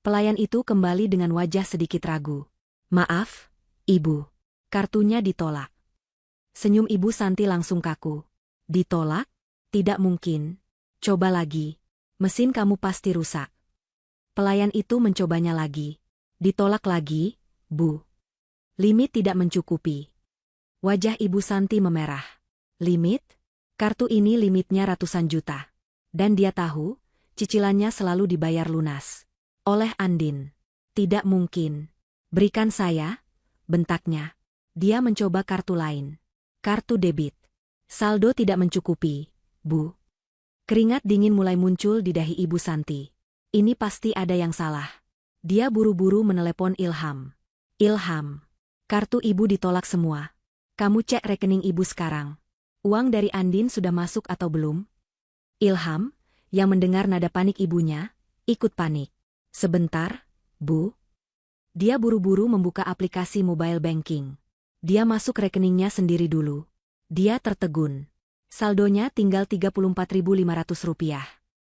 Pelayan itu kembali dengan wajah sedikit ragu. Maaf, Ibu. Kartunya ditolak. Senyum Ibu Santi langsung kaku. Ditolak? Tidak mungkin. Coba lagi. Mesin kamu pasti rusak. Pelayan itu mencobanya lagi. Ditolak lagi, Bu. Limit tidak mencukupi. Wajah Ibu Santi memerah. Limit? Kartu ini limitnya ratusan juta. Dan dia tahu, cicilannya selalu dibayar lunas. Oleh Andin. Tidak mungkin. Berikan saya, bentaknya. Dia mencoba kartu lain. Kartu debit. Saldo tidak mencukupi, Bu. Keringat dingin mulai muncul di dahi Ibu Santi. Ini pasti ada yang salah. Dia buru-buru menelepon Ilham. Ilham. Kartu Ibu ditolak semua. Kamu cek rekening Ibu sekarang. Uang dari Andin sudah masuk atau belum? Ilham, yang mendengar nada panik ibunya, ikut panik. Sebentar, Bu. Dia buru-buru membuka aplikasi mobile banking. Dia masuk rekeningnya sendiri dulu. Dia tertegun. Saldonya tinggal Rp34.500.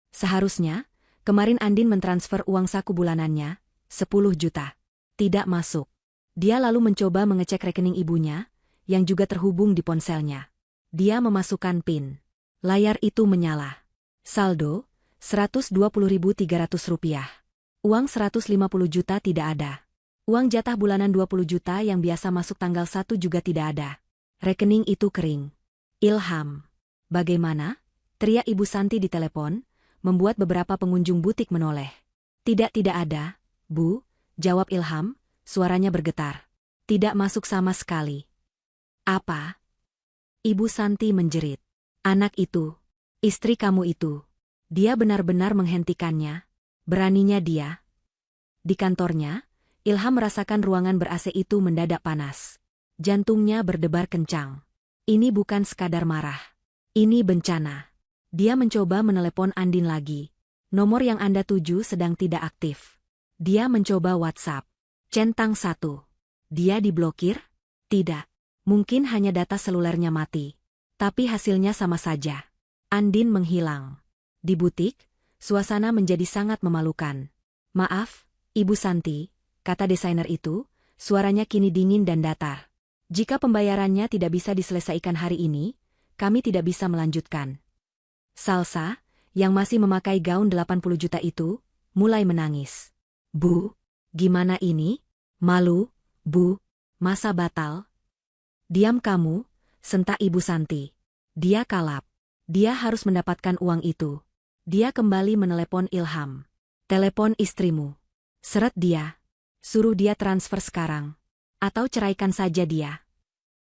Seharusnya, kemarin Andin mentransfer uang saku bulanannya, 10 juta. Tidak masuk. Dia lalu mencoba mengecek rekening ibunya, yang juga terhubung di ponselnya. Dia memasukkan PIN. Layar itu menyala. Saldo, Rp120.300. Uang 150 juta tidak ada. Uang jatah bulanan 20 juta yang biasa masuk tanggal 1 juga tidak ada. Rekening itu kering. Ilham. Bagaimana? Teriak Ibu Santi di telepon, membuat beberapa pengunjung butik menoleh. Tidak ada, Bu, jawab Ilham, suaranya bergetar. Tidak masuk sama sekali. Apa? Ibu Santi menjerit. Anak itu, istri kamu itu. Dia benar-benar menghentikannya. Beraninya dia. Di kantornya, Ilham merasakan ruangan ber-AC itu mendadak panas. Jantungnya berdebar kencang. Ini bukan sekadar marah. Ini bencana. Dia mencoba menelepon Andin lagi. Nomor yang Anda tuju sedang tidak aktif. Dia mencoba WhatsApp. Centang 1. Dia diblokir? Tidak. Mungkin hanya data selulernya mati. Tapi hasilnya sama saja. Andin menghilang. Di butik, suasana menjadi sangat memalukan. Maaf, Ibu Santi, kata desainer itu, suaranya kini dingin dan datar. Jika pembayarannya tidak bisa diselesaikan hari ini, kami tidak bisa melanjutkan. Salsa, yang masih memakai gaun 80 juta itu, mulai menangis. Bu, gimana ini? Malu, Bu, masa batal? Diam kamu, sentak Ibu Santi. Dia kalap. Dia harus mendapatkan uang itu. Dia kembali menelepon Ilham. Telepon istrimu. Seret dia. Suruh dia transfer sekarang. Atau ceraikan saja dia.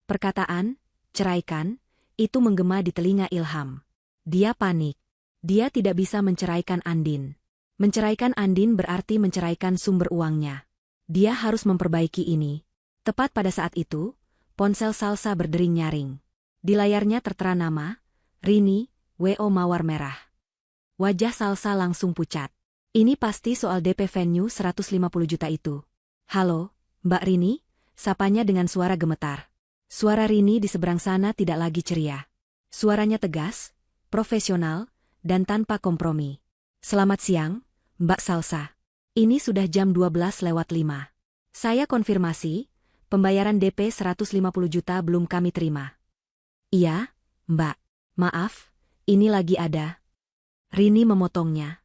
Perkataan, ceraikan, Itu menggema di telinga Ilham. Dia panik. Dia tidak bisa menceraikan Andin. Menceraikan Andin berarti menceraikan sumber uangnya. Dia harus memperbaiki ini. Tepat pada saat itu, ponsel Salsa berdering nyaring. Di layarnya tertera nama, Rini, WO mawar merah. Wajah Salsa langsung pucat. Ini pasti soal DP venue 150 juta itu. Halo, Mbak Rini, sapanya dengan suara gemetar. Suara Rini di seberang sana tidak lagi ceria. Suaranya tegas, profesional, dan tanpa kompromi. Selamat siang, Mbak Salsa. Ini sudah jam 12:05. Saya konfirmasi, pembayaran DP 150 juta belum kami terima. Iya, Mbak. Maaf, ini lagi ada. Rini memotongnya.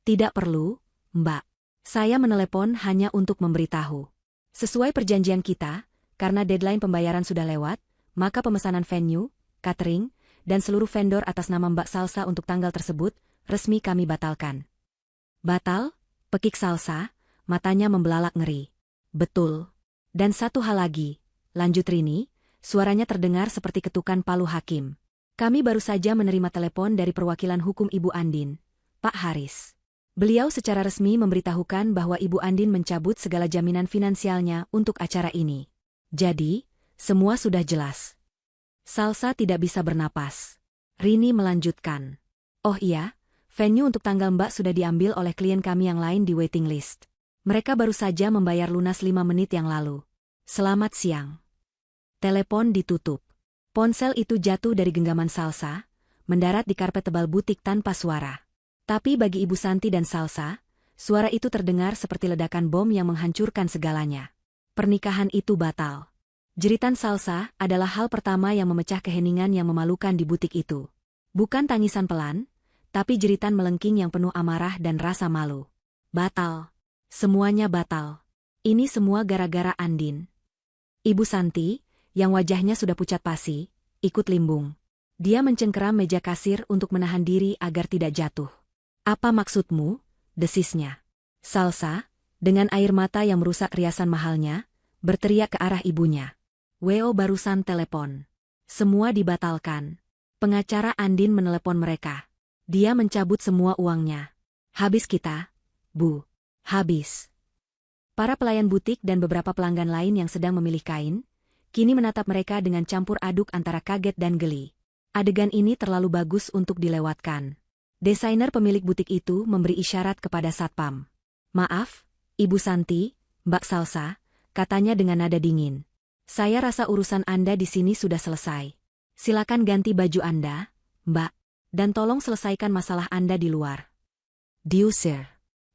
Tidak perlu, Mbak. Saya menelepon hanya untuk memberitahu. Sesuai perjanjian kita, karena deadline pembayaran sudah lewat, maka pemesanan venue, catering, dan seluruh vendor atas nama Mbak Salsa untuk tanggal tersebut, resmi kami batalkan. Batal? Pekik Salsa, matanya membelalak ngeri. Betul. Dan satu hal lagi, lanjut Rini, suaranya terdengar seperti ketukan palu hakim. Kami baru saja menerima telepon dari perwakilan hukum Ibu Andin, Pak Haris. Beliau secara resmi memberitahukan bahwa Ibu Andin mencabut segala jaminan finansialnya untuk acara ini. Jadi, semua sudah jelas. Salsa tidak bisa bernapas. Rini melanjutkan. Oh iya, venue untuk tanggal Mbak sudah diambil oleh klien kami yang lain di waiting list. Mereka baru saja membayar lunas 5 menit yang lalu. Selamat siang. Telepon ditutup. Ponsel itu jatuh dari genggaman Salsa, mendarat di karpet tebal butik tanpa suara. Tapi bagi Ibu Santi dan Salsa, suara itu terdengar seperti ledakan bom yang menghancurkan segalanya. Pernikahan itu batal. Jeritan Salsa adalah hal pertama yang memecah keheningan yang memalukan di butik itu. Bukan tangisan pelan, tapi jeritan melengking yang penuh amarah dan rasa malu. Batal. Semuanya batal. Ini semua gara-gara Andin. Ibu Santi, yang wajahnya sudah pucat pasi, ikut limbung. Dia mencengkeram meja kasir untuk menahan diri agar tidak jatuh. Apa maksudmu? Desisnya. Salsa, dengan air mata yang merusak riasan mahalnya, berteriak ke arah ibunya. WO barusan telepon. Semua dibatalkan. Pengacara Andin menelepon mereka. Dia mencabut semua uangnya. Habis kita, Bu. Habis. Para pelayan butik dan beberapa pelanggan lain yang sedang memilih kain, kini menatap mereka dengan campur aduk antara kaget dan geli. Adegan ini terlalu bagus untuk dilewatkan. Desainer pemilik butik itu memberi isyarat kepada Satpam. Maaf, Ibu Santi, Mbak Salsa, katanya dengan nada dingin. Saya rasa urusan Anda di sini sudah selesai. Silakan ganti baju Anda, Mbak, dan tolong selesaikan masalah Anda di luar. Diusir.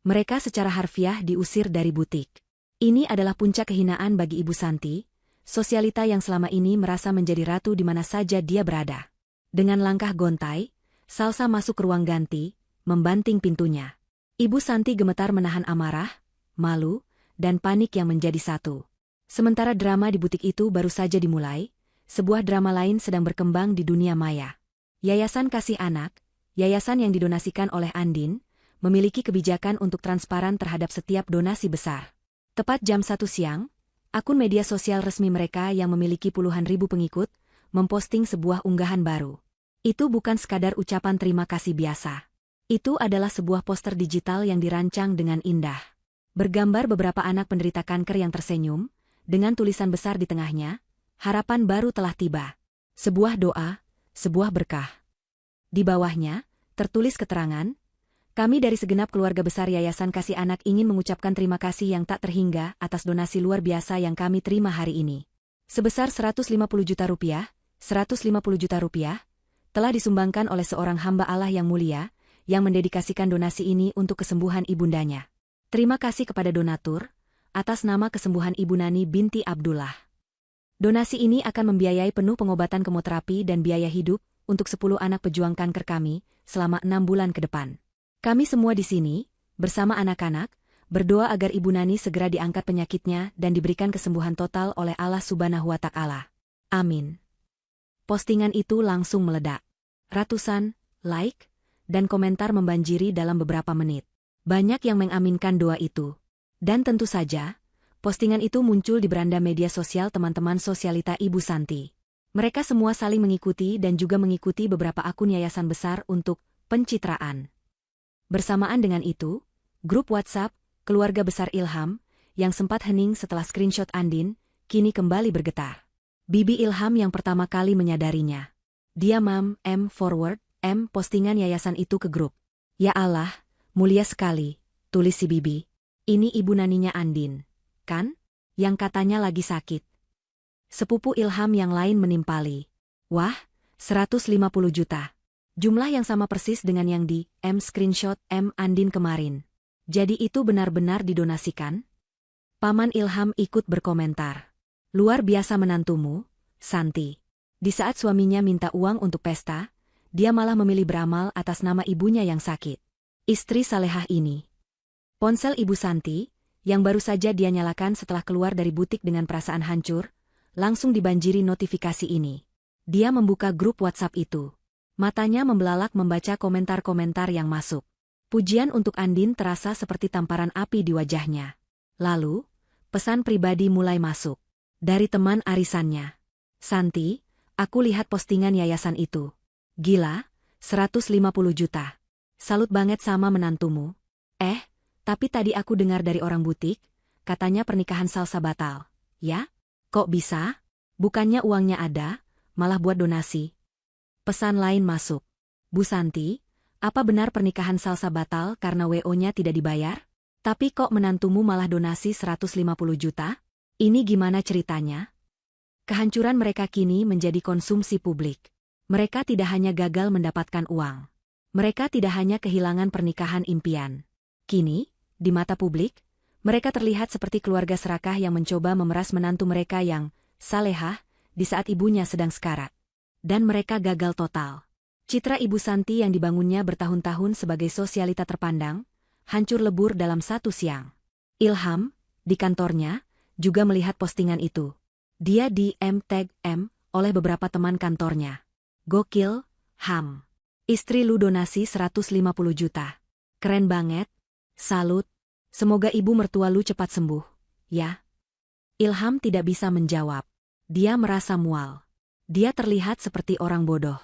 Mereka secara harfiah diusir dari butik. Ini adalah puncak kehinaan bagi Ibu Santi, sosialita yang selama ini merasa menjadi ratu di mana saja dia berada. Dengan langkah gontai, Salsa masuk ke ruang ganti, membanting pintunya. Ibu Santi gemetar menahan amarah, malu, dan panik yang menjadi satu. Sementara drama di butik itu baru saja dimulai, sebuah drama lain sedang berkembang di dunia maya. Yayasan Kasih Anak, yayasan yang didonasikan oleh Andin, memiliki kebijakan untuk transparan terhadap setiap donasi besar. Tepat jam 1 siang, akun media sosial resmi mereka yang memiliki puluhan ribu pengikut, memposting sebuah unggahan baru. Itu bukan sekadar ucapan terima kasih biasa. Itu adalah sebuah poster digital yang dirancang dengan indah. Bergambar beberapa anak penderita kanker yang tersenyum, dengan tulisan besar di tengahnya, harapan baru telah tiba. Sebuah doa, sebuah berkah. Di bawahnya, tertulis keterangan, kami dari segenap keluarga besar Yayasan Kasih Anak ingin mengucapkan terima kasih yang tak terhingga atas donasi luar biasa yang kami terima hari ini. Sebesar 150 juta rupiah, 150 juta rupiah, telah disumbangkan oleh seorang hamba Allah yang mulia, yang mendedikasikan donasi ini untuk kesembuhan ibundanya. Terima kasih kepada donatur, atas nama kesembuhan Ibu Nani binti Abdullah. Donasi ini akan membiayai penuh pengobatan kemoterapi dan biaya hidup untuk 10 anak pejuang kanker kami selama 6 bulan ke depan. Kami semua di sini, bersama anak-anak, berdoa agar Ibu Nani segera diangkat penyakitnya dan diberikan kesembuhan total oleh Allah Subhanahu wa Ta'ala. Amin. Postingan itu langsung meledak. Ratusan like dan komentar membanjiri dalam beberapa menit. Banyak yang mengaminkan doa itu. Dan tentu saja, postingan itu muncul di beranda media sosial teman-teman sosialita Ibu Santi. Mereka semua saling mengikuti dan juga mengikuti beberapa akun yayasan besar untuk pencitraan. Bersamaan dengan itu, grup WhatsApp keluarga besar Ilham, yang sempat hening setelah screenshot Andin, kini kembali bergetar. Bibi Ilham yang pertama kali menyadarinya. Dia forward postingan yayasan itu ke grup. Ya Allah, mulia sekali, tulis si Bibi. Ini ibu naninya Andin, kan? Yang katanya lagi sakit. Sepupu Ilham yang lain menimpali. Wah, 150 juta. Jumlah yang sama persis dengan yang di screenshot Andin kemarin. Jadi itu benar-benar didonasikan? Paman Ilham ikut berkomentar. Luar biasa menantumu, Santi. Di saat suaminya minta uang untuk pesta, dia malah memilih beramal atas nama ibunya yang sakit. Istri salehah ini. Ponsel Ibu Santi, yang baru saja dia nyalakan setelah keluar dari butik dengan perasaan hancur, langsung dibanjiri notifikasi ini. Dia membuka grup WhatsApp itu. Matanya membelalak membaca komentar-komentar yang masuk. Pujian untuk Andin terasa seperti tamparan api di wajahnya. Lalu, pesan pribadi mulai masuk. Dari teman arisannya. Santi, aku lihat postingan yayasan itu. Gila, 150 juta. Salut banget sama menantumu. Tapi tadi aku dengar dari orang butik, katanya pernikahan Salsa batal. Ya? Kok bisa? Bukannya uangnya ada, malah buat donasi. Pesan lain masuk. Bu Santi, apa benar pernikahan Salsa batal karena WO-nya tidak dibayar? Tapi kok menantumu malah donasi 150 juta? Ini gimana ceritanya? Kehancuran mereka kini menjadi konsumsi publik. Mereka tidak hanya gagal mendapatkan uang. Mereka tidak hanya kehilangan pernikahan impian. Kini, di mata publik, mereka terlihat seperti keluarga serakah yang mencoba memeras menantu mereka yang salehah di saat ibunya sedang sekarat. Dan mereka gagal total. Citra Ibu Santi yang dibangunnya bertahun-tahun sebagai sosialita terpandang, hancur lebur dalam satu siang. Ilham, di kantornya, juga melihat postingan itu. Dia di-tag oleh beberapa teman kantornya. Gokil, Ham. Istri lu donasi 150 juta. Keren banget. Salut. Semoga ibu mertua lu cepat sembuh, ya. Ilham tidak bisa menjawab. Dia merasa mual. Dia terlihat seperti orang bodoh.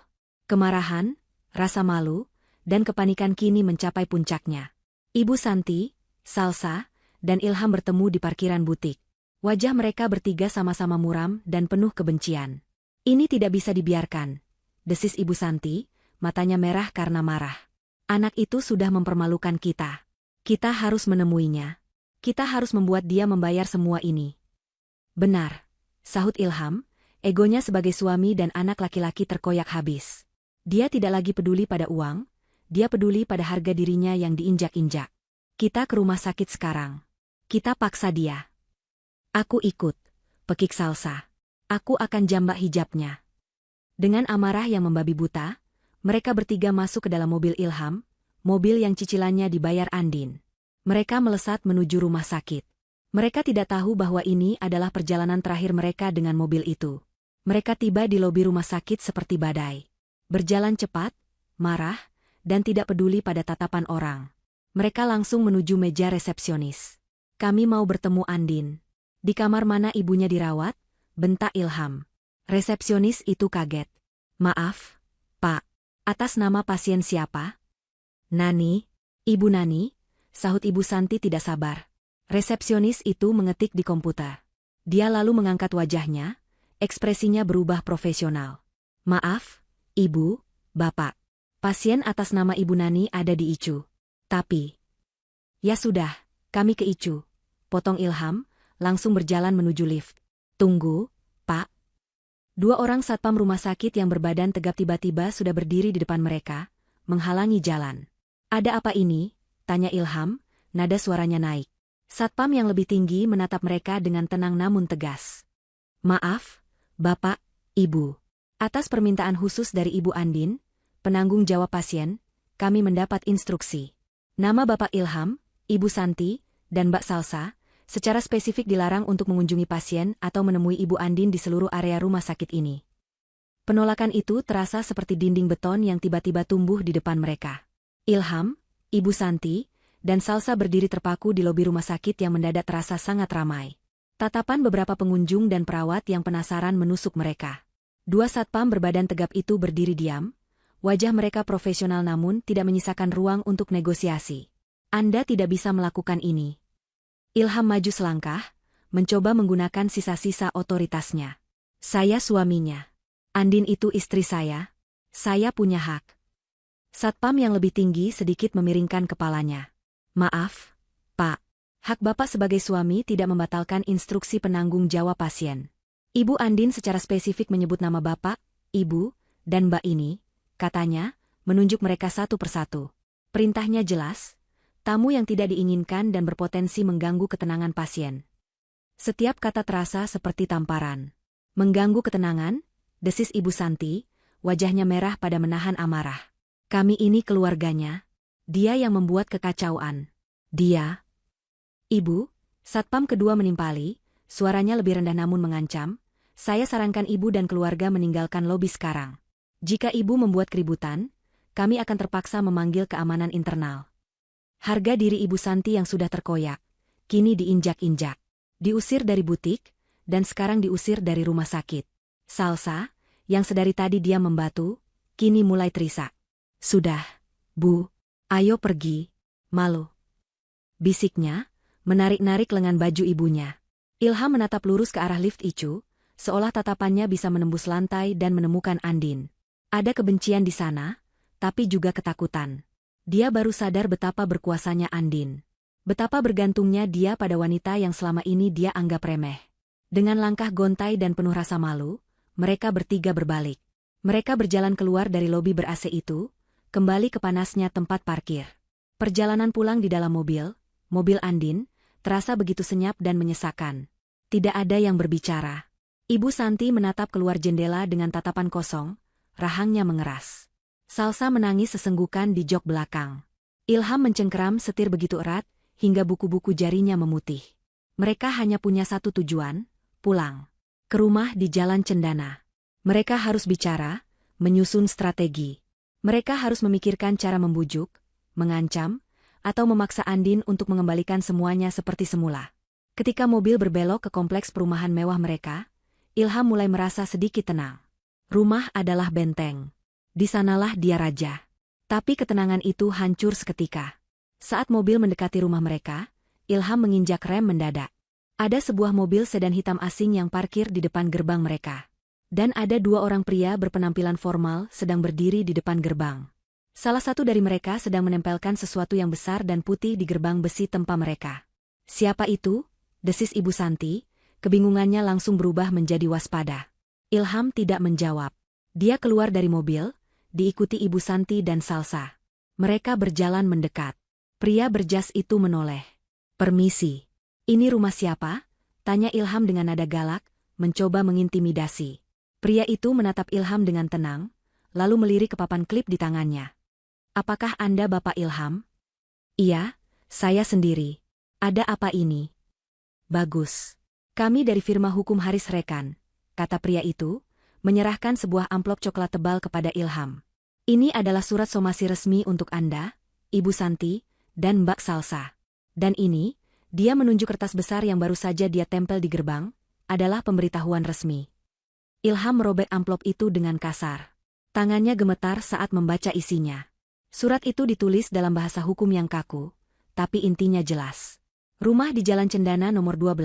Kemarahan, rasa malu, dan kepanikan kini mencapai puncaknya. Ibu Santi, Salsa, dan Ilham bertemu di parkiran butik. Wajah mereka bertiga sama-sama muram dan penuh kebencian. Ini tidak bisa dibiarkan, desis Ibu Santi, matanya merah karena marah. Anak itu sudah mempermalukan kita. Kita harus menemuinya. Kita harus membuat dia membayar semua ini. Benar, sahut Ilham, egonya sebagai suami dan anak laki-laki terkoyak habis. Dia tidak lagi peduli pada uang, dia peduli pada harga dirinya yang diinjak-injak. Kita ke rumah sakit sekarang. Kita paksa dia. Aku ikut, pekik Salsa. Aku akan jambak hijabnya. Dengan amarah yang membabi buta, mereka bertiga masuk ke dalam mobil Ilham, mobil yang cicilannya dibayar Andin. Mereka melesat menuju rumah sakit. Mereka tidak tahu bahwa ini adalah perjalanan terakhir mereka dengan mobil itu. Mereka tiba di lobi rumah sakit seperti badai. Berjalan cepat, marah, dan tidak peduli pada tatapan orang. Mereka langsung menuju meja resepsionis. Kami mau bertemu Andin. Di kamar mana ibunya dirawat? Bentak Ilham. Resepsionis itu kaget. Maaf, Pak. Atas nama pasien siapa? Nani, Ibu Nani, sahut Ibu Santi tidak sabar. Resepsionis itu mengetik di komputer. Dia lalu mengangkat wajahnya, ekspresinya berubah profesional. Maaf, Ibu, Bapak. Pasien atas nama Ibu Nani ada di ICU. Tapi... Ya sudah, kami ke ICU. Potong Ilham, langsung berjalan menuju lift. Tunggu, Pak. Dua orang satpam rumah sakit yang berbadan tegap tiba-tiba sudah berdiri di depan mereka, menghalangi jalan. Ada apa ini? Tanya Ilham, nada suaranya naik. Satpam yang lebih tinggi menatap mereka dengan tenang namun tegas. Maaf, Bapak, Ibu. Atas permintaan khusus dari Ibu Andin, penanggung jawab pasien, kami mendapat instruksi. Nama Bapak Ilham, Ibu Santi, dan Mbak Salsa, secara spesifik dilarang untuk mengunjungi pasien atau menemui Ibu Andin di seluruh area rumah sakit ini. Penolakan itu terasa seperti dinding beton yang tiba-tiba tumbuh di depan mereka. Ilham, Ibu Santi, dan Salsa berdiri terpaku di lobi rumah sakit yang mendadak terasa sangat ramai. Tatapan beberapa pengunjung dan perawat yang penasaran menusuk mereka. Dua satpam berbadan tegap itu berdiri diam, wajah mereka profesional namun tidak menyisakan ruang untuk negosiasi. Anda tidak bisa melakukan ini. Ilham maju selangkah, mencoba menggunakan sisa-sisa otoritasnya. Saya suaminya. Andin itu istri saya. Saya punya hak. Satpam yang lebih tinggi sedikit memiringkan kepalanya. Maaf, Pak. Hak Bapak sebagai suami tidak membatalkan instruksi penanggung jawab pasien. Ibu Andin secara spesifik menyebut nama Bapak, Ibu, dan Mbak ini, katanya, menunjuk mereka satu persatu. Perintahnya jelas, tamu yang tidak diinginkan dan berpotensi mengganggu ketenangan pasien. Setiap kata terasa seperti tamparan. Mengganggu ketenangan, desis Ibu Santi, wajahnya merah pada menahan amarah. Kami ini keluarganya. Dia yang membuat kekacauan. Dia. Ibu, satpam kedua menimpali, suaranya lebih rendah namun mengancam, saya sarankan ibu dan keluarga meninggalkan lobi sekarang. Jika ibu membuat keributan, kami akan terpaksa memanggil keamanan internal. Harga diri Ibu Santi yang sudah terkoyak, kini diinjak-injak. Diusir dari butik, dan sekarang diusir dari rumah sakit. Salsa, yang sedari tadi dia membatu, kini mulai terisak. Sudah, Bu, ayo pergi, malu. Bisiknya, menarik-narik lengan baju ibunya. Ilham menatap lurus ke arah lift Icu, seolah tatapannya bisa menembus lantai dan menemukan Andin. Ada kebencian di sana, tapi juga ketakutan. Dia baru sadar betapa berkuasanya Andin. Betapa bergantungnya dia pada wanita yang selama ini dia anggap remeh. Dengan langkah gontai dan penuh rasa malu, mereka bertiga berbalik. Mereka berjalan keluar dari lobi ber-AC itu, kembali ke panasnya tempat parkir. Perjalanan pulang di dalam mobil Andin, terasa begitu senyap dan menyesakan. Tidak ada yang berbicara. Ibu Santi menatap keluar jendela dengan tatapan kosong, rahangnya mengeras. Salsa menangis sesenggukan di jok belakang. Ilham mencengkeram setir begitu erat, hingga buku-buku jarinya memutih. Mereka hanya punya satu tujuan, pulang. Ke rumah di Jalan Cendana. Mereka harus bicara, menyusun strategi. Mereka harus memikirkan cara membujuk, mengancam, atau memaksa Andin untuk mengembalikan semuanya seperti semula. Ketika mobil berbelok ke kompleks perumahan mewah mereka, Ilham mulai merasa sedikit tenang. Rumah adalah benteng. Di sanalah dia raja. Tapi ketenangan itu hancur seketika. Saat mobil mendekati rumah mereka, Ilham menginjak rem mendadak. Ada sebuah mobil sedan hitam asing yang parkir di depan gerbang mereka. Dan ada dua orang pria berpenampilan formal sedang berdiri di depan gerbang. Salah satu dari mereka sedang menempelkan sesuatu yang besar dan putih di gerbang besi tempat mereka. Siapa itu? Desis Ibu Santi, kebingungannya langsung berubah menjadi waspada. Ilham tidak menjawab. Dia keluar dari mobil, diikuti Ibu Santi dan Salsa. Mereka berjalan mendekat. Pria berjas itu menoleh. Permisi. Ini rumah siapa? Tanya Ilham dengan nada galak, mencoba mengintimidasi. Pria itu menatap Ilham dengan tenang, lalu melirik ke papan klip di tangannya. Apakah Anda Bapak Ilham? Iya, saya sendiri. Ada apa ini? Bagus. Kami dari firma hukum Haris Rekan, kata pria itu, menyerahkan sebuah amplop coklat tebal kepada Ilham. Ini adalah surat somasi resmi untuk Anda, Ibu Santi, dan Mbak Salsa. Dan ini, dia menunjuk kertas besar yang baru saja dia tempel di gerbang, adalah pemberitahuan resmi. Ilham merobek amplop itu dengan kasar. Tangannya gemetar saat membaca isinya. Surat itu ditulis dalam bahasa hukum yang kaku, tapi intinya jelas. Rumah di Jalan Cendana nomor 12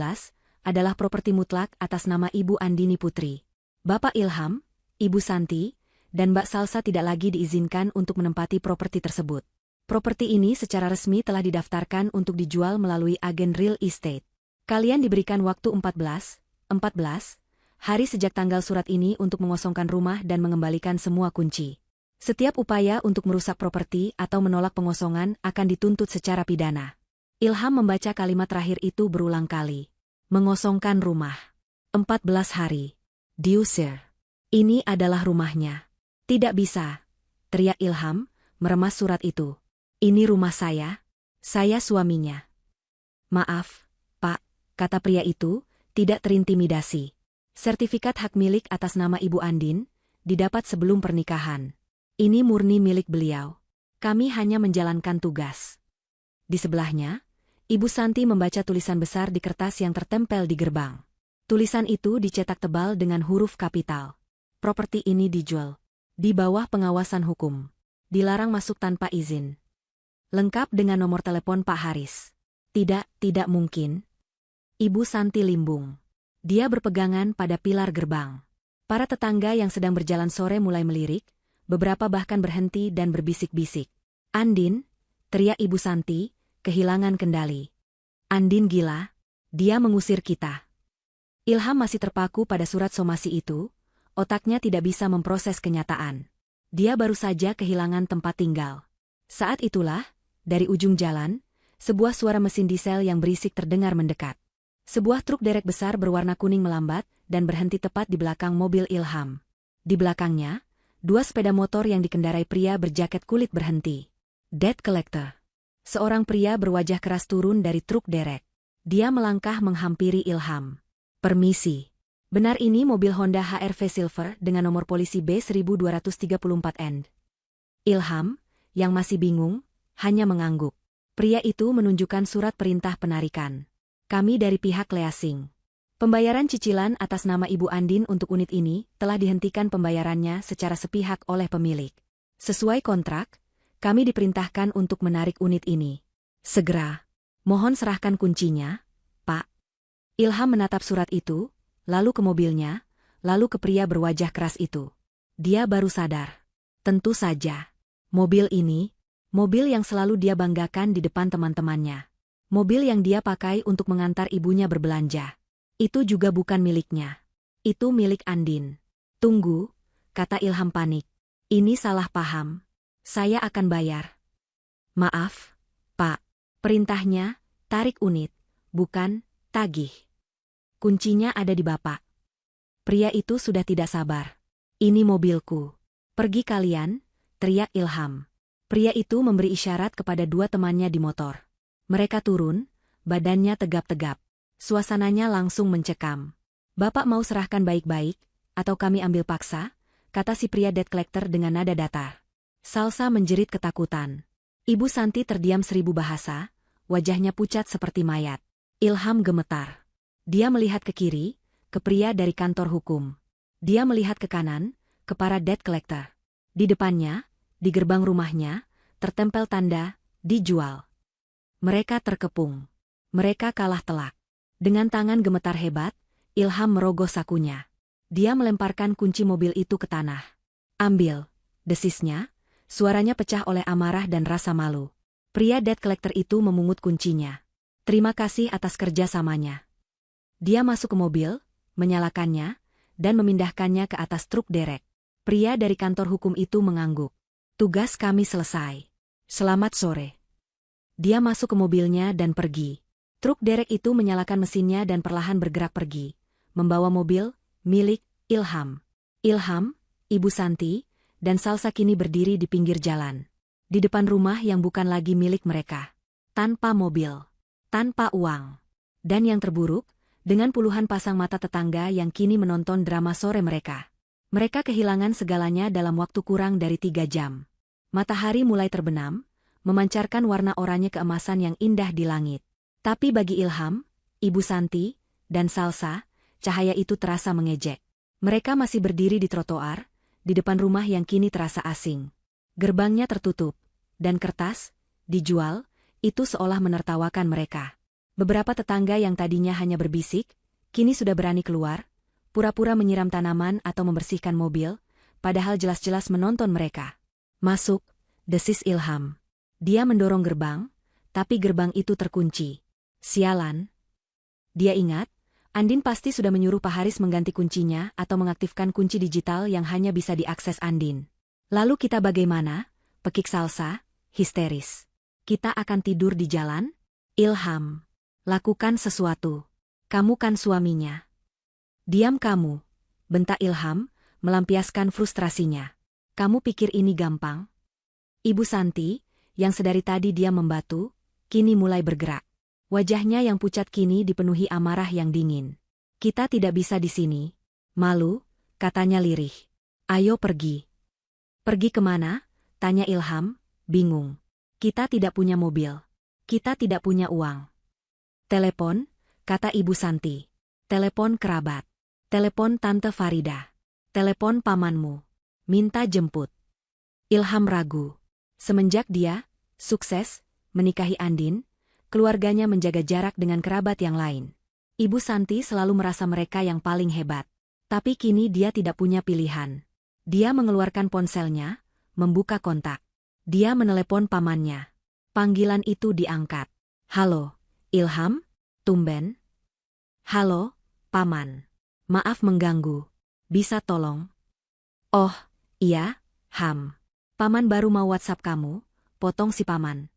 adalah properti mutlak atas nama Ibu Andini Putri. Bapak Ilham, Ibu Santi, dan Mbak Salsa tidak lagi diizinkan untuk menempati properti tersebut. Properti ini secara resmi telah didaftarkan untuk dijual melalui agen real estate. Kalian diberikan waktu 14 hari sejak tanggal surat ini untuk mengosongkan rumah dan mengembalikan semua kunci. Setiap upaya untuk merusak properti atau menolak pengosongan akan dituntut secara pidana. Ilham membaca kalimat terakhir itu berulang kali. Mengosongkan rumah. 14 hari. Diusir. Ini adalah rumahnya. Tidak bisa, teriak Ilham, meremas surat itu. Ini rumah saya. Saya suaminya. Maaf, Pak, kata pria itu, tidak terintimidasi. Sertifikat hak milik atas nama Ibu Andin didapat sebelum pernikahan. Ini murni milik beliau. Kami hanya menjalankan tugas. Di sebelahnya, Ibu Santi membaca tulisan besar di kertas yang tertempel di gerbang. Tulisan itu dicetak tebal dengan huruf kapital. properti ini dijual. Di bawah pengawasan hukum. Dilarang masuk tanpa izin. Lengkap dengan nomor telepon Pak Haris. Tidak mungkin. Ibu Santi limbung. Dia berpegangan pada pilar gerbang. Para tetangga yang sedang berjalan sore mulai melirik, beberapa bahkan berhenti dan berbisik-bisik. Andin, teriak Ibu Santi, kehilangan kendali. Andin gila, dia mengusir kita. Ilham masih terpaku pada surat somasi itu, otaknya tidak bisa memproses kenyataan. Dia baru saja kehilangan tempat tinggal. Saat itulah, dari ujung jalan, sebuah suara mesin diesel yang berisik terdengar mendekat. Sebuah truk derek besar berwarna kuning melambat dan berhenti tepat di belakang mobil Ilham. Di belakangnya, dua sepeda motor yang dikendarai pria berjaket kulit berhenti. Debt collector. Seorang pria berwajah keras turun dari truk derek. Dia melangkah menghampiri Ilham. Permisi. Benar ini mobil Honda HR-V Silver dengan nomor polisi B1234N. Ilham, yang masih bingung, hanya mengangguk. Pria itu menunjukkan surat perintah penarikan. Kami dari pihak leasing. Pembayaran cicilan atas nama Ibu Andin untuk unit ini telah dihentikan pembayarannya secara sepihak oleh pemilik. Sesuai kontrak, kami diperintahkan untuk menarik unit ini. Segera. Mohon serahkan kuncinya, Pak. Ilham menatap surat itu, lalu ke mobilnya, lalu ke pria berwajah keras itu. Dia baru sadar. Tentu saja. Mobil ini, mobil yang selalu dia banggakan di depan teman-temannya. Mobil yang dia pakai untuk mengantar ibunya berbelanja. Itu juga bukan miliknya. Itu milik Andin. Tunggu, kata Ilham panik. Ini salah paham. Saya akan bayar. Maaf, Pak. Perintahnya, tarik unit, bukan tagih. Kuncinya ada di Bapak. Pria itu sudah tidak sabar. Ini mobilku. Pergi kalian, teriak Ilham. Pria itu memberi isyarat kepada dua temannya di motor. Mereka turun, badannya tegap-tegap. Suasananya langsung mencekam. Bapak mau serahkan baik-baik, atau kami ambil paksa, kata si pria debt collector dengan nada datar. Salsa menjerit ketakutan. Ibu Santi terdiam 1000 bahasa, wajahnya pucat seperti mayat. Ilham gemetar. Dia melihat ke kiri, ke pria dari kantor hukum. Dia melihat ke kanan, ke para debt collector. Di depannya, di gerbang rumahnya, tertempel tanda, dijual. Mereka terkepung. Mereka kalah telak. Dengan tangan gemetar hebat, Ilham merogoh sakunya. Dia melemparkan kunci mobil itu ke tanah. Ambil, desisnya, suaranya pecah oleh amarah dan rasa malu. Pria debt collector itu memungut kuncinya. Terima kasih atas kerjasamanya. Dia masuk ke mobil, menyalakannya, dan memindahkannya ke atas truk derek. Pria dari kantor hukum itu mengangguk. Tugas kami selesai. Selamat sore. Dia masuk ke mobilnya dan pergi. Truk derek itu menyalakan mesinnya dan perlahan bergerak pergi, membawa mobil milik Ilham. Ilham, Ibu Santi, dan Salsa kini berdiri di pinggir jalan. Di depan rumah yang bukan lagi milik mereka. Tanpa mobil. Tanpa uang. Dan yang terburuk, dengan puluhan pasang mata tetangga yang kini menonton drama sore mereka. Mereka kehilangan segalanya dalam waktu kurang dari 3 jam. Matahari mulai terbenam, memancarkan warna oranye keemasan yang indah di langit. Tapi bagi Ilham, Ibu Santi, dan Salsa, cahaya itu terasa mengejek. Mereka masih berdiri di trotoar, di depan rumah yang kini terasa asing. Gerbangnya tertutup, dan kertas, dijual, itu seolah menertawakan mereka. Beberapa tetangga yang tadinya hanya berbisik, kini sudah berani keluar, pura-pura menyiram tanaman atau membersihkan mobil, padahal jelas-jelas menonton mereka. Masuk, desis Ilham. Dia mendorong gerbang, tapi gerbang itu terkunci. Sialan. Dia ingat, Andin pasti sudah menyuruh Pak Haris mengganti kuncinya atau mengaktifkan kunci digital yang hanya bisa diakses Andin. Lalu kita bagaimana? Pekik Salsa, histeris. Kita akan tidur di jalan? Ilham. Lakukan sesuatu. Kamu kan suaminya. Diam kamu, bentak Ilham, melampiaskan frustrasinya. Kamu pikir ini gampang? Ibu Santi, yang sedari tadi dia membatu, kini mulai bergerak. Wajahnya yang pucat kini dipenuhi amarah yang dingin. Kita tidak bisa di sini. Malu, katanya lirih. Ayo pergi. Pergi kemana? Tanya Ilham, bingung. Kita tidak punya mobil. Kita tidak punya uang. Telepon, kata Ibu Santi. Telepon kerabat. Telepon Tante Farida. Telepon pamanmu. Minta jemput. Ilham ragu. Semenjak dia, sukses, menikahi Andin, keluarganya menjaga jarak dengan kerabat yang lain. Ibu Santi selalu merasa mereka yang paling hebat. Tapi kini dia tidak punya pilihan. Dia mengeluarkan ponselnya, membuka kontak. Dia menelepon pamannya. Panggilan itu diangkat. Halo, Ilham? Tumben? Halo, Paman. Maaf mengganggu. Bisa tolong? Oh, iya, Ham. Paman baru mau WhatsApp kamu, potong si Paman.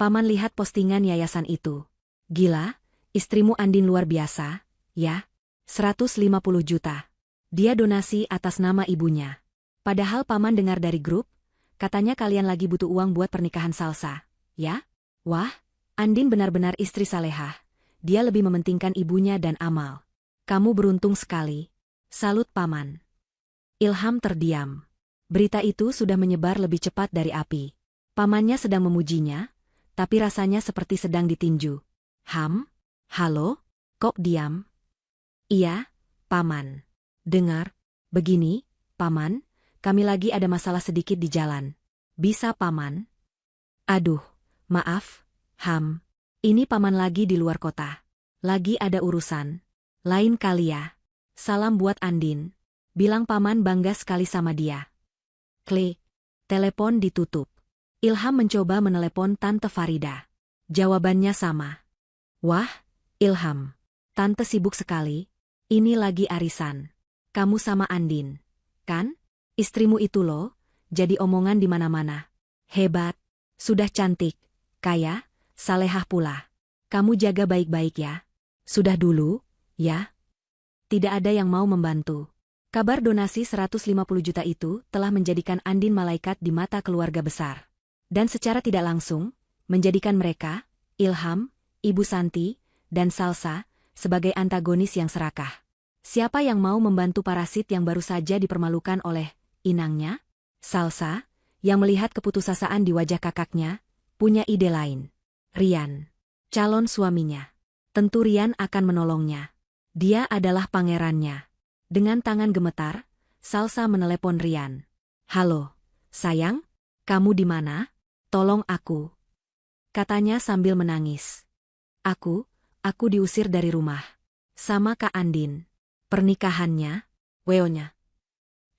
Paman lihat postingan yayasan itu. Gila, istrimu Andin luar biasa, ya? 150 juta. Dia donasi atas nama ibunya. Padahal Paman dengar dari grup, katanya kalian lagi butuh uang buat pernikahan Salsa, ya? Wah, Andin benar-benar istri salehah. Dia lebih mementingkan ibunya dan amal. Kamu beruntung sekali. Salut Paman. Ilham terdiam. Berita itu sudah menyebar lebih cepat dari api. Pamannya sedang memujinya, tapi rasanya seperti sedang ditinju. Ham? Halo? Kok diam? Iya, Paman. Dengar, begini, Paman, kami lagi ada masalah sedikit di jalan. Bisa Paman? Aduh, maaf, Ham. Ini Paman lagi di luar kota. Lagi ada urusan. Lain kali ya. Salam buat Andin. Bilang Paman bangga sekali sama dia. Klik. Telepon ditutup. Ilham mencoba menelepon Tante Farida. Jawabannya sama. Wah, Ilham. Tante sibuk sekali. Ini lagi arisan. Kamu sama Andin, kan? Istrimu itu loh, jadi omongan di mana-mana. Hebat. Sudah cantik. Kaya. Salehah pula. Kamu jaga baik-baik ya. Sudah dulu, ya. Tidak ada yang mau membantu. Kabar donasi 150 juta itu telah menjadikan Andin malaikat di mata keluarga besar. Dan secara tidak langsung, menjadikan mereka, Ilham, Ibu Santi, dan Salsa, sebagai antagonis yang serakah. Siapa yang mau membantu parasit yang baru saja dipermalukan oleh inangnya? Salsa, yang melihat keputusasaan di wajah kakaknya, punya ide lain. Rian, calon suaminya. Tentu Rian akan menolongnya. Dia adalah pangerannya. Dengan tangan gemetar, Salsa menelepon Rian. Halo, sayang, kamu di mana? Tolong aku. Katanya sambil menangis. Aku diusir dari rumah. Sama Kak Andin. Pernikahannya, weonya.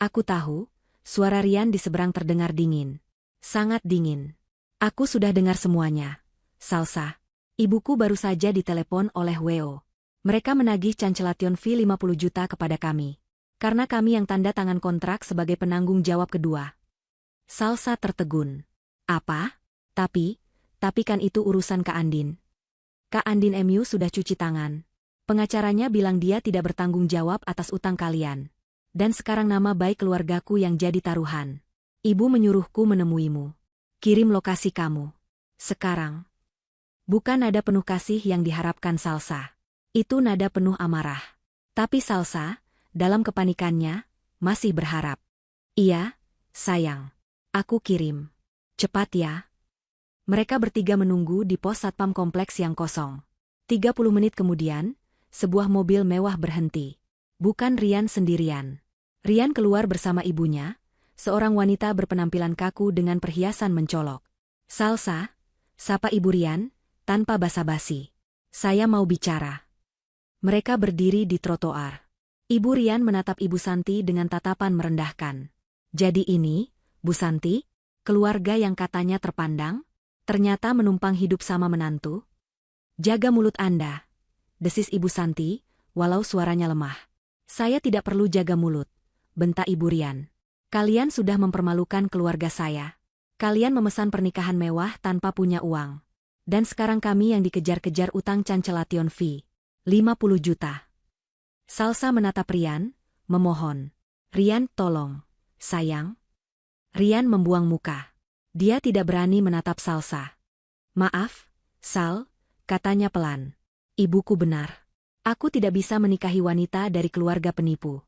Aku tahu, suara Rian di seberang terdengar dingin. Sangat dingin. Aku sudah dengar semuanya. Salsa, ibuku baru saja ditelepon oleh Weo. Mereka menagih cancelation fee 50 juta kepada kami. Karena kami yang tanda tangan kontrak sebagai penanggung jawab kedua. Salsa tertegun. Apa? Tapi kan itu urusan Kak Andin. Kak Andin MU sudah cuci tangan. Pengacaranya bilang dia tidak bertanggung jawab atas utang kalian. Dan sekarang nama baik keluargaku yang jadi taruhan. Ibu menyuruhku menemuimu. Kirim lokasi kamu. Sekarang. Bukan nada penuh kasih yang diharapkan Salsa. Itu nada penuh amarah. Tapi Salsa, dalam kepanikannya, masih berharap. Iya, sayang. Aku kirim. Cepat ya. Mereka bertiga menunggu di pos satpam kompleks yang kosong. 30 menit kemudian, sebuah mobil mewah berhenti. Bukan Rian sendirian. Rian keluar bersama ibunya, seorang wanita berpenampilan kaku dengan perhiasan mencolok. Salsa, sapa Ibu Rian, tanpa basa-basi. Saya mau bicara. Mereka berdiri di trotoar. Ibu Rian menatap Ibu Santi dengan tatapan merendahkan. Jadi ini, Bu Santi, keluarga yang katanya terpandang, ternyata menumpang hidup sama menantu? Jaga mulut Anda, desis Ibu Santi, walau suaranya lemah. Saya tidak perlu jaga mulut, bentak Ibu Rian. Kalian sudah mempermalukan keluarga saya. Kalian memesan pernikahan mewah tanpa punya uang. Dan sekarang kami yang dikejar-kejar utang cancellation fee. 50 juta. Salsa menatap Rian, memohon. Rian, tolong. Sayang. Rian membuang muka. Dia tidak berani menatap Salsa. Maaf, Sal, katanya pelan. Ibuku benar. Aku tidak bisa menikahi wanita dari keluarga penipu.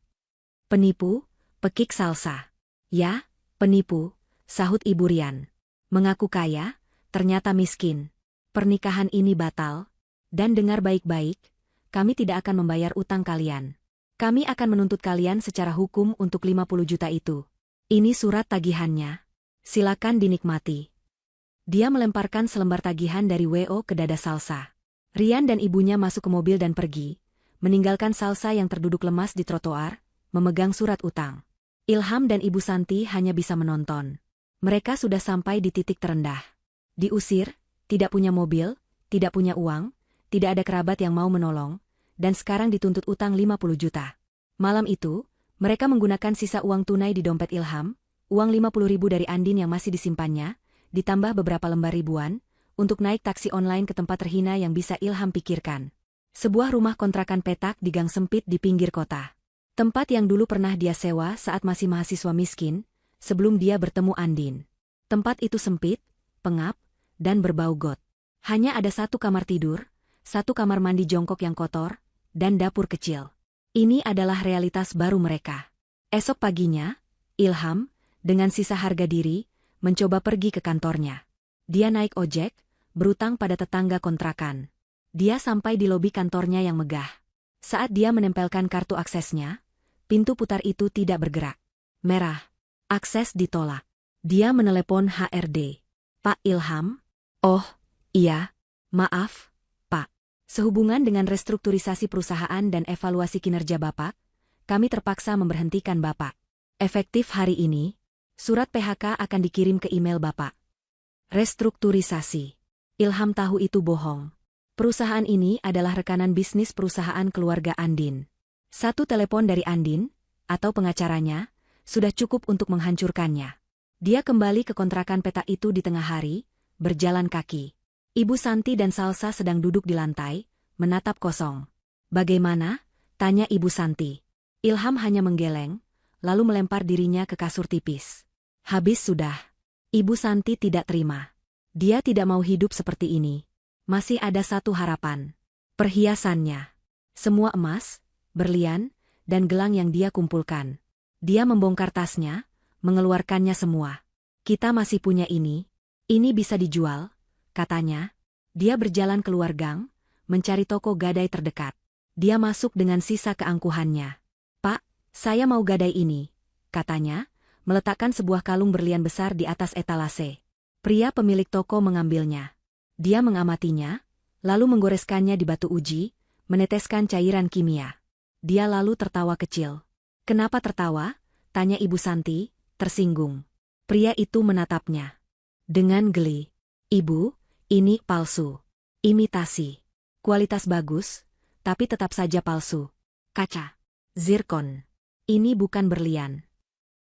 Penipu? Pekik Salsa. Ya, penipu, sahut Ibu Rian. Mengaku kaya, ternyata miskin. Pernikahan ini batal. Dan dengar baik-baik, kami tidak akan membayar utang kalian. Kami akan menuntut kalian secara hukum untuk 50 juta itu. Ini surat tagihannya. Silakan dinikmati. Dia melemparkan selembar tagihan dari WO ke dada Salsa. Rian dan ibunya masuk ke mobil dan pergi, meninggalkan Salsa yang terduduk lemas di trotoar, memegang surat utang. Ilham dan Ibu Santi hanya bisa menonton. Mereka sudah sampai di titik terendah. Diusir, tidak punya mobil, tidak punya uang, tidak ada kerabat yang mau menolong, dan sekarang dituntut utang 50 juta. Malam itu, mereka menggunakan sisa uang tunai di dompet Ilham, uang 50 ribu dari Andin yang masih disimpannya, ditambah beberapa lembar ribuan, untuk naik taksi online ke tempat terhina yang bisa Ilham pikirkan. Sebuah rumah kontrakan petak di gang sempit di pinggir kota. Tempat yang dulu pernah dia sewa saat masih mahasiswa miskin, sebelum dia bertemu Andin. Tempat itu sempit, pengap, dan berbau got. Hanya ada satu kamar tidur, satu kamar mandi jongkok yang kotor, dan dapur kecil. Ini adalah realitas baru mereka. Esok paginya, Ilham, dengan sisa harga diri, mencoba pergi ke kantornya. Dia naik ojek, berutang pada tetangga kontrakan. Dia sampai di lobi kantornya yang megah. Saat dia menempelkan kartu aksesnya, pintu putar itu tidak bergerak. Merah. Akses ditolak. Dia menelepon HRD. Pak Ilham? Oh, iya. Maaf, Pak. Sehubungan dengan restrukturisasi perusahaan dan evaluasi kinerja Bapak, kami terpaksa memberhentikan Bapak. Efektif hari ini, surat PHK akan dikirim ke email Bapak. Restrukturisasi. Ilham tahu itu bohong. Perusahaan ini adalah rekanan bisnis perusahaan keluarga Andin. Satu telepon dari Andin, atau pengacaranya, sudah cukup untuk menghancurkannya. Dia kembali ke kontrakan petak itu di tengah hari, berjalan kaki. Ibu Santi dan Salsa sedang duduk di lantai, menatap kosong. Bagaimana? Tanya Ibu Santi. Ilham hanya menggeleng, lalu melempar dirinya ke kasur tipis. Habis sudah. Ibu Santi tidak terima. Dia tidak mau hidup seperti ini. Masih ada satu harapan. Perhiasannya. Semua emas, berlian, dan gelang yang dia kumpulkan. Dia membongkar tasnya, mengeluarkannya semua. Kita masih punya ini. Ini bisa dijual, katanya. Dia berjalan keluar gang, mencari toko gadai terdekat. Dia masuk dengan sisa keangkuhannya. Pak, saya mau gadai ini, katanya, meletakkan sebuah kalung berlian besar di atas etalase. Pria pemilik toko mengambilnya. Dia mengamatinya, lalu menggoreskannya di batu uji, meneteskan cairan kimia. Dia lalu tertawa kecil. Kenapa tertawa? Tanya Ibu Santi, tersinggung. Pria itu menatapnya dengan geli. Ibu, ini palsu. Imitasi. Kualitas bagus, tapi tetap saja palsu. Kaca. Zirkon. Ini bukan berlian.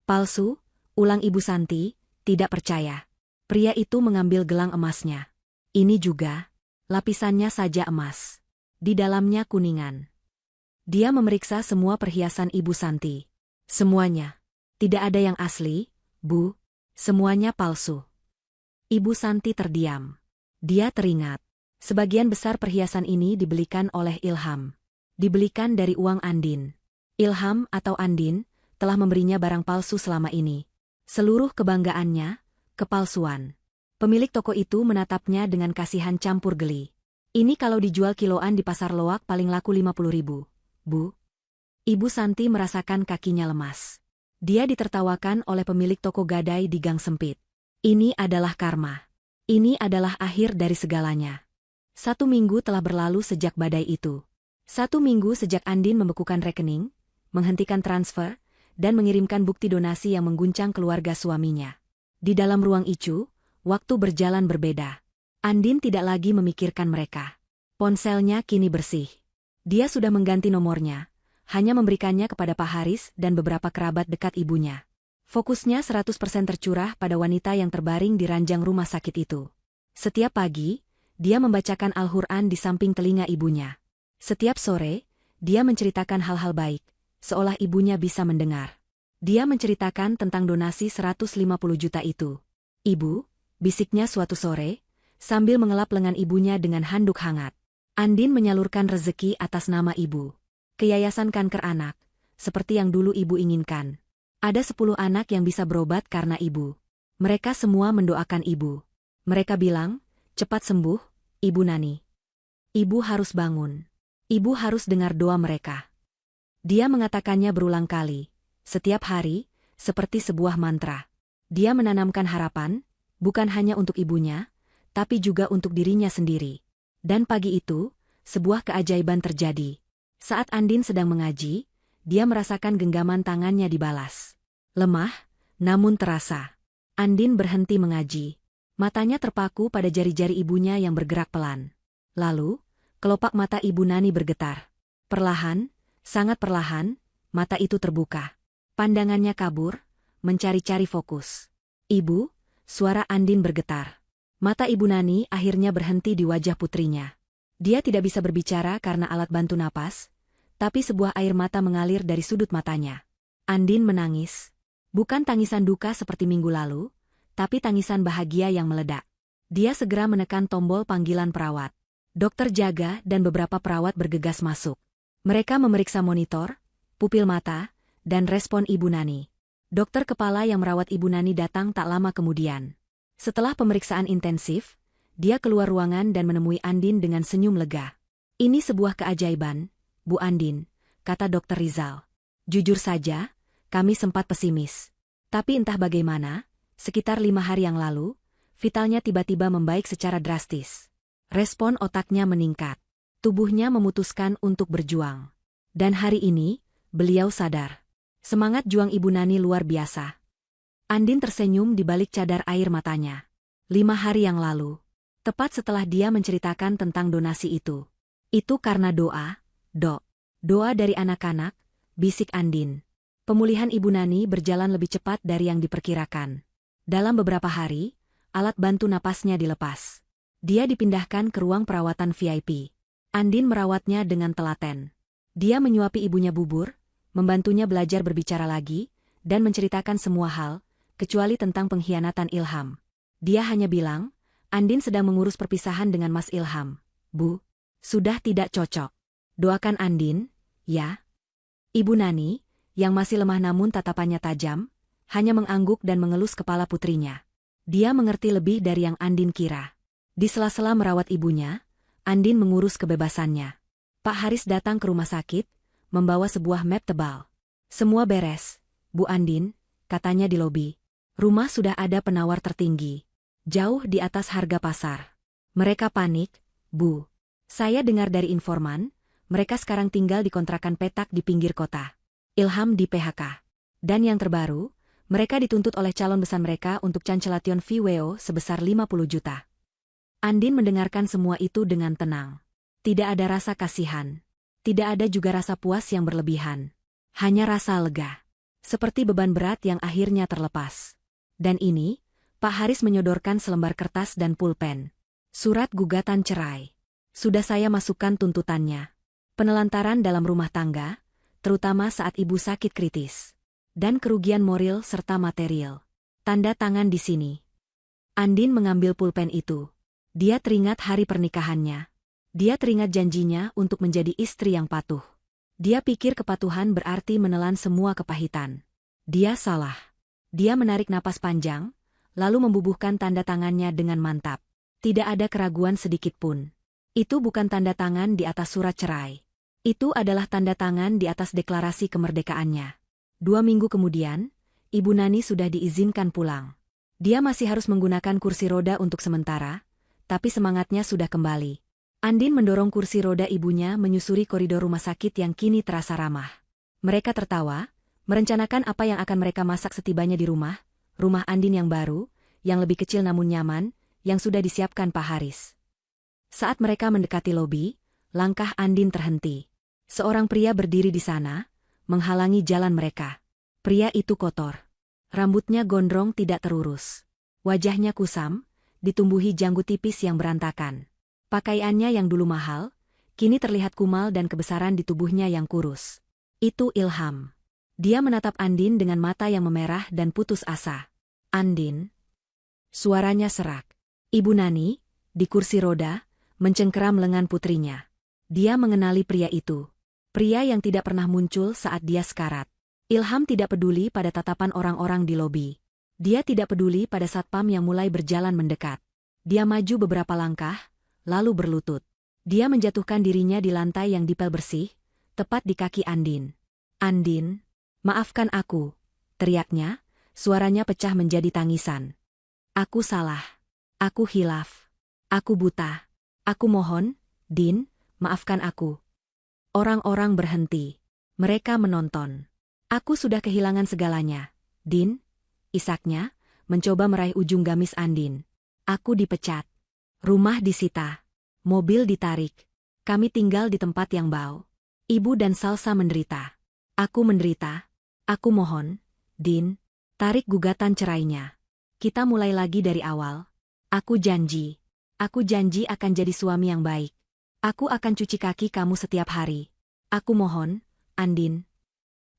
Palsu, ulang Ibu Santi, tidak percaya. Pria itu mengambil gelang emasnya. Ini juga, lapisannya saja emas. Di dalamnya kuningan. Dia memeriksa semua perhiasan Ibu Santi. Semuanya. Tidak ada yang asli, Bu. Semuanya palsu. Ibu Santi terdiam. Dia teringat. Sebagian besar perhiasan ini dibelikan oleh Ilham. Dibelikan dari uang Andin. Ilham atau Andin telah memberinya barang palsu selama ini. Seluruh kebanggaannya, kepalsuan. Pemilik toko itu menatapnya dengan kasihan campur geli. Ini kalau dijual kiloan di pasar loak paling laku 50 ribu, Bu. Ibu Santi merasakan kakinya lemas. Dia ditertawakan oleh pemilik toko gadai di gang sempit. Ini adalah karma. Ini adalah akhir dari segalanya. 1 minggu telah berlalu sejak badai itu. 1 minggu sejak Andin membekukan rekening, menghentikan transfer, dan mengirimkan bukti donasi yang mengguncang keluarga suaminya. Di dalam ruang icu, waktu berjalan berbeda. Andin tidak lagi memikirkan mereka. Ponselnya kini bersih. Dia sudah mengganti nomornya, hanya memberikannya kepada Pak Haris dan beberapa kerabat dekat ibunya. Fokusnya 100% tercurah pada wanita yang terbaring di ranjang rumah sakit itu. Setiap pagi, dia membacakan Al-Quran di samping telinga ibunya. Setiap sore, dia menceritakan hal-hal baik, seolah ibunya bisa mendengar. Dia menceritakan tentang donasi 150 juta itu. Ibu, bisiknya suatu sore, sambil mengelap lengan ibunya dengan handuk hangat. Andin menyalurkan rezeki atas nama ibu. Ke Yayasan Kanker Anak, seperti yang dulu ibu inginkan. Ada 10 anak yang bisa berobat karena ibu. Mereka semua mendoakan ibu. Mereka bilang, cepat sembuh, Ibu Nani. Ibu harus bangun. Ibu harus dengar doa mereka. Dia mengatakannya berulang kali, setiap hari, seperti sebuah mantra. Dia menanamkan harapan, bukan hanya untuk ibunya, tapi juga untuk dirinya sendiri. Dan pagi itu, sebuah keajaiban terjadi. Saat Andin sedang mengaji, dia merasakan genggaman tangannya dibalas. Lemah, namun terasa. Andin berhenti mengaji. Matanya terpaku pada jari-jari ibunya yang bergerak pelan. Lalu, kelopak mata Ibu Nani bergetar. Perlahan, sangat perlahan, mata itu terbuka. Pandangannya kabur, mencari-cari fokus. Ibu, suara Andin bergetar. Mata Ibu Nani akhirnya berhenti di wajah putrinya. Dia tidak bisa berbicara karena alat bantu napas, tapi sebuah air mata mengalir dari sudut matanya. Andin menangis. Bukan tangisan duka seperti minggu lalu, tapi tangisan bahagia yang meledak. Dia segera menekan tombol panggilan perawat. Dokter jaga dan beberapa perawat bergegas masuk. Mereka memeriksa monitor, pupil mata, dan respon Ibu Nani. Dokter kepala yang merawat Ibu Nani datang tak lama kemudian. Setelah pemeriksaan intensif, dia keluar ruangan dan menemui Andin dengan senyum lega. "Ini sebuah keajaiban, Bu Andin," kata Dokter Rizal. "Jujur saja, kami sempat pesimis. Tapi entah bagaimana, sekitar 5 hari yang lalu, vitalnya tiba-tiba membaik secara drastis. Respon otaknya meningkat. Tubuhnya memutuskan untuk berjuang. Dan hari ini, beliau sadar. Semangat juang Ibu Nani luar biasa." Andin tersenyum di balik cadar air matanya. 5 hari yang lalu, tepat setelah dia menceritakan tentang donasi itu. "Itu karena doa, Dok. Doa dari anak-anak," bisik Andin. Pemulihan Ibu Nani berjalan lebih cepat dari yang diperkirakan. Dalam beberapa hari, alat bantu napasnya dilepas. Dia dipindahkan ke ruang perawatan VIP. Andin merawatnya dengan telaten. Dia menyuapi ibunya bubur, membantunya belajar berbicara lagi, dan menceritakan semua hal, kecuali tentang pengkhianatan Ilham. Dia hanya bilang, Andin sedang mengurus perpisahan dengan Mas Ilham. "Bu, sudah tidak cocok. Doakan Andin, ya." Ibu Nani, yang masih lemah namun tatapannya tajam, hanya mengangguk dan mengelus kepala putrinya. Dia mengerti lebih dari yang Andin kira. Di sela-sela merawat ibunya, Andin mengurus kebebasannya. Pak Haris datang ke rumah sakit, membawa sebuah map tebal. "Semua beres, Bu Andin," katanya di lobi. "Rumah sudah ada penawar tertinggi. Jauh di atas harga pasar." "Mereka panik, Bu. Saya dengar dari informan, mereka sekarang tinggal di kontrakan petak di pinggir kota. Ilham di PHK. Dan yang terbaru, mereka dituntut oleh calon besan mereka untuk cancelation VWO sebesar 50 juta. Andin mendengarkan semua itu dengan tenang. Tidak ada rasa kasihan. Tidak ada juga rasa puas yang berlebihan. Hanya rasa lega. Seperti beban berat yang akhirnya terlepas. Dan ini, Pak Haris menyodorkan selembar kertas dan pulpen. "Surat gugatan cerai. Sudah saya masukkan tuntutannya. Penelantaran dalam rumah tangga, terutama saat ibu sakit kritis. Dan kerugian moral serta material. Tanda tangan di sini." Andin mengambil pulpen itu. Dia teringat hari pernikahannya. Dia teringat janjinya untuk menjadi istri yang patuh. Dia pikir kepatuhan berarti menelan semua kepahitan. Dia salah. Dia menarik napas panjang, lalu membubuhkan tanda tangannya dengan mantap. Tidak ada keraguan sedikit pun. Itu bukan tanda tangan di atas surat cerai. Itu adalah tanda tangan di atas deklarasi kemerdekaannya. 2 minggu kemudian, Ibu Nani sudah diizinkan pulang. Dia masih harus menggunakan kursi roda untuk sementara, tapi semangatnya sudah kembali. Andin mendorong kursi roda ibunya menyusuri koridor rumah sakit yang kini terasa ramah. Mereka tertawa, merencanakan apa yang akan mereka masak setibanya di rumah Andin yang baru, yang lebih kecil namun nyaman, yang sudah disiapkan Pak Haris. Saat mereka mendekati lobi, langkah Andin terhenti. Seorang pria berdiri di sana, menghalangi jalan mereka. Pria itu kotor. Rambutnya gondrong tidak terurus. Wajahnya kusam, ditumbuhi janggut tipis yang berantakan. Pakaiannya yang dulu mahal, kini terlihat kumal dan kebesaran di tubuhnya yang kurus. Itu Ilham. Dia menatap Andin dengan mata yang memerah dan putus asa. "Andin." Suaranya serak. Ibu Nani, di kursi roda, mencengkeram lengan putrinya. Dia mengenali pria itu. Pria yang tidak pernah muncul saat dia sekarat. Ilham tidak peduli pada tatapan orang-orang di lobi. Dia tidak peduli pada satpam yang mulai berjalan mendekat. Dia maju beberapa langkah, lalu berlutut. Dia menjatuhkan dirinya di lantai yang dipel bersih, tepat di kaki Andin. Andin, maafkan aku, teriaknya, suaranya pecah menjadi tangisan. Aku salah. Aku hilaf. Aku buta. Aku mohon, Din, maafkan aku. Orang-orang berhenti. Mereka menonton. Aku sudah kehilangan segalanya. Din, isaknya, mencoba meraih ujung gamis Andin. Aku dipecat. Rumah disita. Mobil ditarik. Kami tinggal di tempat yang bau. Ibu dan Salsa menderita. Aku menderita. Aku mohon, Din, tarik gugatan cerainya. Kita mulai lagi dari awal. Aku janji. Aku janji akan jadi suami yang baik. Aku akan cuci kaki kamu setiap hari. Aku mohon, Andin.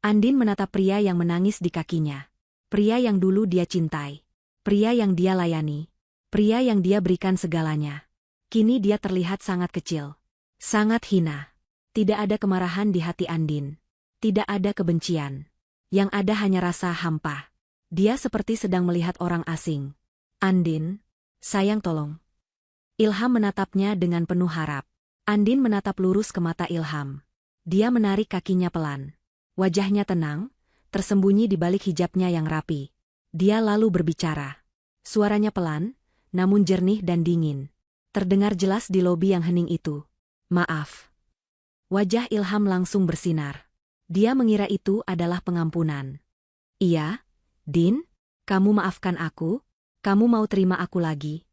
Andin menatap pria yang menangis di kakinya. Pria yang dulu dia cintai. Pria yang dia layani. Pria yang dia berikan segalanya. Kini dia terlihat sangat kecil. Sangat hina. Tidak ada kemarahan di hati Andin. Tidak ada kebencian. Yang ada hanya rasa hampa. Dia seperti sedang melihat orang asing. Andin, sayang tolong. Ilham menatapnya dengan penuh harap. Andin menatap lurus ke mata Ilham. Dia menarik kakinya pelan. Wajahnya tenang, tersembunyi di balik hijabnya yang rapi. Dia lalu berbicara. Suaranya pelan, namun jernih dan dingin. Terdengar jelas di lobi yang hening itu. Maaf. Wajah Ilham langsung bersinar. Dia mengira itu adalah pengampunan. Iya, Din, kamu maafkan aku? Kamu mau terima aku lagi?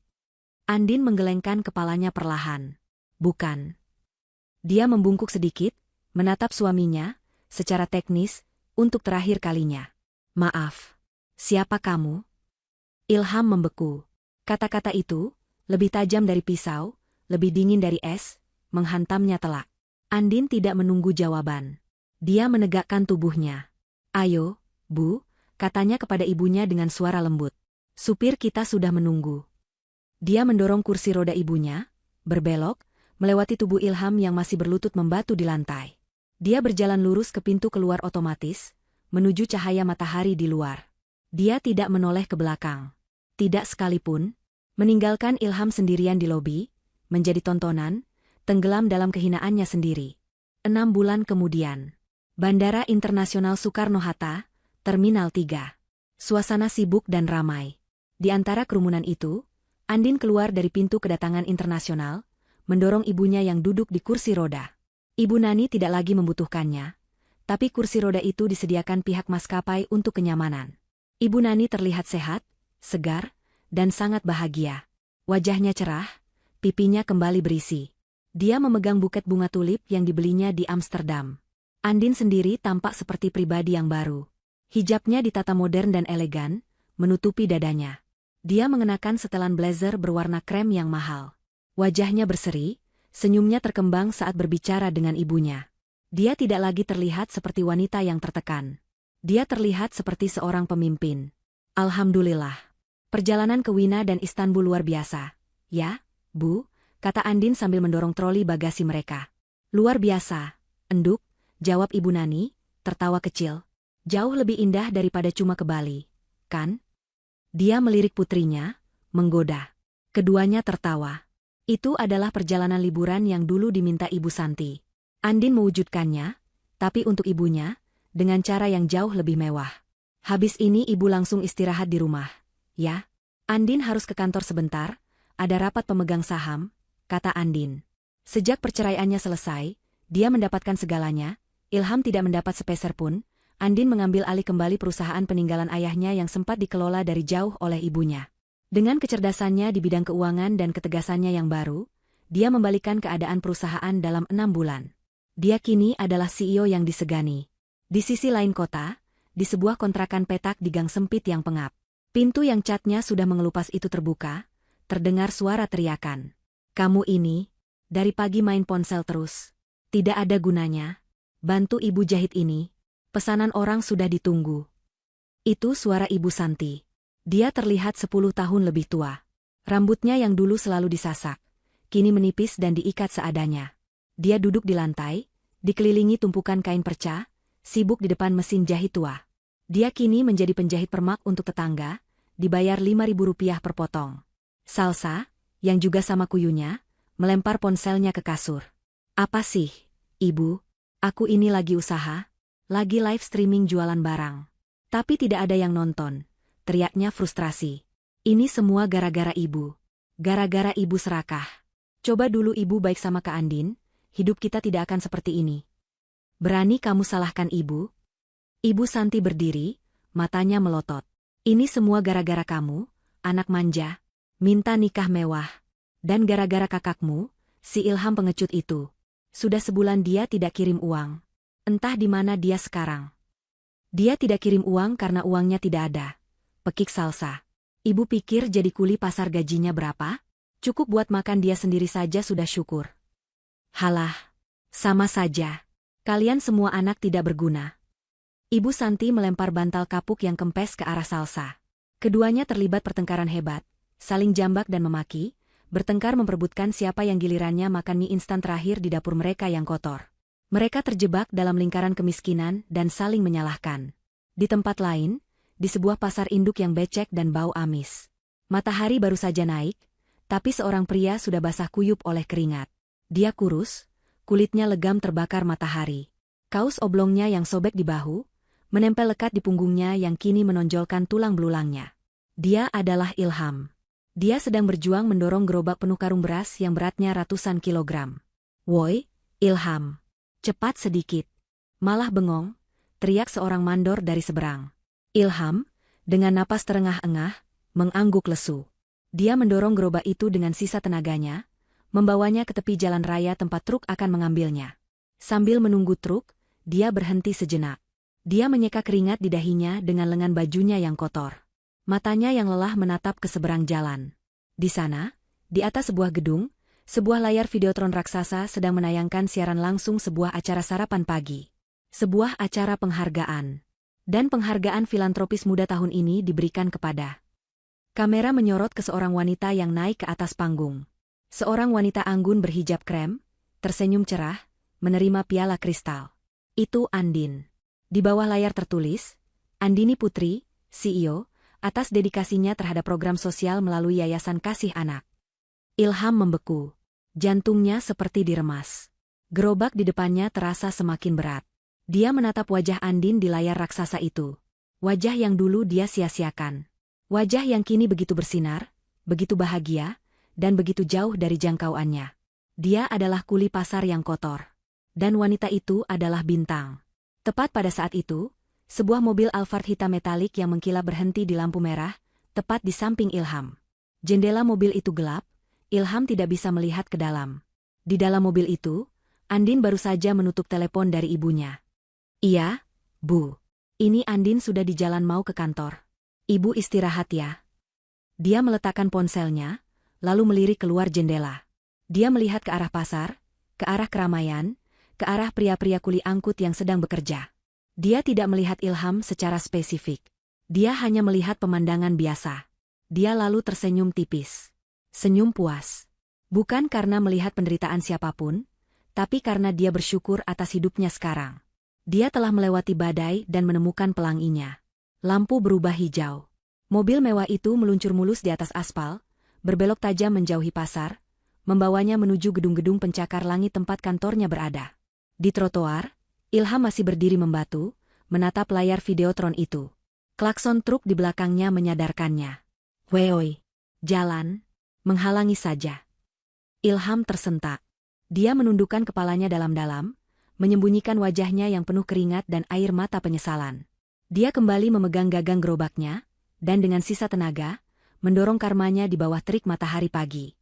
Andin menggelengkan kepalanya perlahan. Bukan. Dia membungkuk sedikit, menatap suaminya, secara teknis, untuk terakhir kalinya. Maaf. Siapa kamu? Ilham membeku. Kata-kata itu, lebih tajam dari pisau, lebih dingin dari es, menghantamnya telak. Andin tidak menunggu jawaban. Dia menegakkan tubuhnya. Ayo, Bu, katanya kepada ibunya dengan suara lembut. Supir kita sudah menunggu. Dia mendorong kursi roda ibunya, berbelok, melewati tubuh Ilham yang masih berlutut membatu di lantai. Dia berjalan lurus ke pintu keluar otomatis, menuju cahaya matahari di luar. Dia tidak menoleh ke belakang. Tidak sekalipun, meninggalkan Ilham sendirian di lobi, menjadi tontonan, tenggelam dalam kehinaannya sendiri. 6 bulan kemudian. Bandara Internasional Soekarno-Hatta, Terminal 3. Suasana sibuk dan ramai. Di antara kerumunan itu, Andin keluar dari pintu kedatangan internasional, mendorong ibunya yang duduk di kursi roda. Ibu Nani tidak lagi membutuhkannya, tapi kursi roda itu disediakan pihak maskapai untuk kenyamanan. Ibu Nani terlihat sehat, segar, dan sangat bahagia. Wajahnya cerah, pipinya kembali berisi. Dia memegang buket bunga tulip yang dibelinya di Amsterdam. Andin sendiri tampak seperti pribadi yang baru. Hijabnya ditata modern dan elegan, menutupi dadanya. Dia mengenakan setelan blazer berwarna krem yang mahal. Wajahnya berseri, senyumnya terkembang saat berbicara dengan ibunya. Dia tidak lagi terlihat seperti wanita yang tertekan. Dia terlihat seperti seorang pemimpin. Alhamdulillah. Perjalanan ke Wina dan Istanbul luar biasa. Ya, Bu, kata Andin sambil mendorong troli bagasi mereka. Luar biasa, enduk, jawab Ibu Nani, tertawa kecil. Jauh lebih indah daripada cuma ke Bali, kan? Dia melirik putrinya, menggoda. Keduanya tertawa. Itu adalah perjalanan liburan yang dulu diminta Ibu Santi. Andin mewujudkannya, tapi untuk ibunya, dengan cara yang jauh lebih mewah. Habis ini ibu langsung istirahat di rumah. Ya, Andin harus ke kantor sebentar, ada rapat pemegang saham, kata Andin. Sejak perceraiannya selesai, dia mendapatkan segalanya, Ilham tidak mendapat sepeser pun. Andin mengambil alih kembali perusahaan peninggalan ayahnya yang sempat dikelola dari jauh oleh ibunya. Dengan kecerdasannya di bidang keuangan dan ketegasannya yang baru, dia membalikkan keadaan perusahaan dalam 6 bulan. Dia kini adalah CEO yang disegani. Di sisi lain kota, di sebuah kontrakan petak di gang sempit yang pengap. Pintu yang catnya sudah mengelupas itu terbuka, terdengar suara teriakan. Kamu ini, dari pagi main ponsel terus. Tidak ada gunanya. Bantu ibu jahit ini. Pesanan orang sudah ditunggu. Itu suara Ibu Santi. Dia terlihat 10 tahun lebih tua. Rambutnya yang dulu selalu disasak, kini menipis dan diikat seadanya. Dia duduk di lantai, dikelilingi tumpukan kain perca, sibuk di depan mesin jahit tua. Dia kini menjadi penjahit permak untuk tetangga, dibayar Rp5.000 per potong. Salsa, yang juga sama kuyunya, melempar ponselnya ke kasur. Apa sih, Ibu? Aku ini lagi usaha. Lagi live streaming jualan barang. Tapi tidak ada yang nonton. Teriaknya frustrasi. Ini semua gara-gara ibu. Gara-gara ibu serakah. Coba dulu ibu baik sama Kak Andin, hidup kita tidak akan seperti ini. Berani kamu salahkan ibu? Ibu Santi berdiri, matanya melotot. Ini semua gara-gara kamu, anak manja. Minta nikah mewah. Dan gara-gara kakakmu, si Ilham pengecut itu. Sudah sebulan dia tidak kirim uang. Entah di mana dia sekarang. Dia tidak kirim uang karena uangnya tidak ada. Pekik Salsa. Ibu pikir jadi kuli pasar gajinya berapa? Cukup buat makan dia sendiri saja sudah syukur. Halah. Sama saja. Kalian semua anak tidak berguna. Ibu Santi melempar bantal kapuk yang kempes ke arah Salsa. Keduanya terlibat pertengkaran hebat, saling jambak dan memaki, bertengkar memperebutkan siapa yang gilirannya makan mie instan terakhir di dapur mereka yang kotor. Mereka terjebak dalam lingkaran kemiskinan dan saling menyalahkan. Di tempat lain, di sebuah pasar induk yang becek dan bau amis. Matahari baru saja naik, tapi seorang pria sudah basah kuyup oleh keringat. Dia kurus, kulitnya legam terbakar matahari. Kaos oblongnya yang sobek di bahu, menempel lekat di punggungnya yang kini menonjolkan tulang belulangnya. Dia adalah Ilham. Dia sedang berjuang mendorong gerobak penuh karung beras yang beratnya ratusan kilogram. Woi, Ilham. Cepat sedikit. Malah bengong, teriak seorang mandor dari seberang. Ilham, dengan napas terengah-engah, mengangguk lesu. Dia mendorong gerobak itu dengan sisa tenaganya, membawanya ke tepi jalan raya tempat truk akan mengambilnya. Sambil menunggu truk, dia berhenti sejenak. Dia menyeka keringat di dahinya dengan lengan bajunya yang kotor. Matanya yang lelah menatap ke seberang jalan. Di sana, di atas sebuah gedung, sebuah layar videotron raksasa sedang menayangkan siaran langsung sebuah acara sarapan pagi. Sebuah acara penghargaan. Dan penghargaan filantropis muda tahun ini diberikan kepada. Kamera menyorot ke seorang wanita yang naik ke atas panggung. Seorang wanita anggun berhijab krem, tersenyum cerah, menerima piala kristal. Itu Andin. Di bawah layar tertulis, Andini Putri, CEO, atas dedikasinya terhadap program sosial melalui Yayasan Kasih Anak. Ilham membeku. Jantungnya seperti diremas. Gerobak di depannya terasa semakin berat. Dia menatap wajah Andin di layar raksasa itu. Wajah yang dulu dia sia-siakan. Wajah yang kini begitu bersinar, begitu bahagia, dan begitu jauh dari jangkauannya. Dia adalah kuli pasar yang kotor. Dan wanita itu adalah Bintang. Tepat pada saat itu, sebuah mobil Alphard hitam metalik yang mengkilap berhenti di lampu merah, tepat di samping Ilham. Jendela mobil itu gelap, Ilham tidak bisa melihat ke dalam. Di dalam mobil itu, Andin baru saja menutup telepon dari ibunya. Iya, Bu. Ini Andin sudah di jalan mau ke kantor. Ibu istirahat ya. Dia meletakkan ponselnya, lalu melirik keluar jendela. Dia melihat ke arah pasar, ke arah keramaian, ke arah pria-pria kuli angkut yang sedang bekerja. Dia tidak melihat Ilham secara spesifik. Dia hanya melihat pemandangan biasa. Dia lalu tersenyum tipis. Senyum puas. Bukan karena melihat penderitaan siapapun, tapi karena dia bersyukur atas hidupnya sekarang. Dia telah melewati badai dan menemukan pelanginya. Lampu berubah hijau. Mobil mewah itu meluncur mulus di atas aspal, berbelok tajam menjauhi pasar, membawanya menuju gedung-gedung pencakar langit tempat kantornya berada. Di trotoar, Ilham masih berdiri membatu, menatap layar videotron itu. Klakson truk di belakangnya menyadarkannya. Weoi, jalan. Menghalangi saja. Ilham tersentak. Dia menundukkan kepalanya dalam-dalam, menyembunyikan wajahnya yang penuh keringat dan air mata penyesalan. Dia kembali memegang gagang gerobaknya, dan dengan sisa tenaga, mendorong karmanya di bawah terik matahari pagi.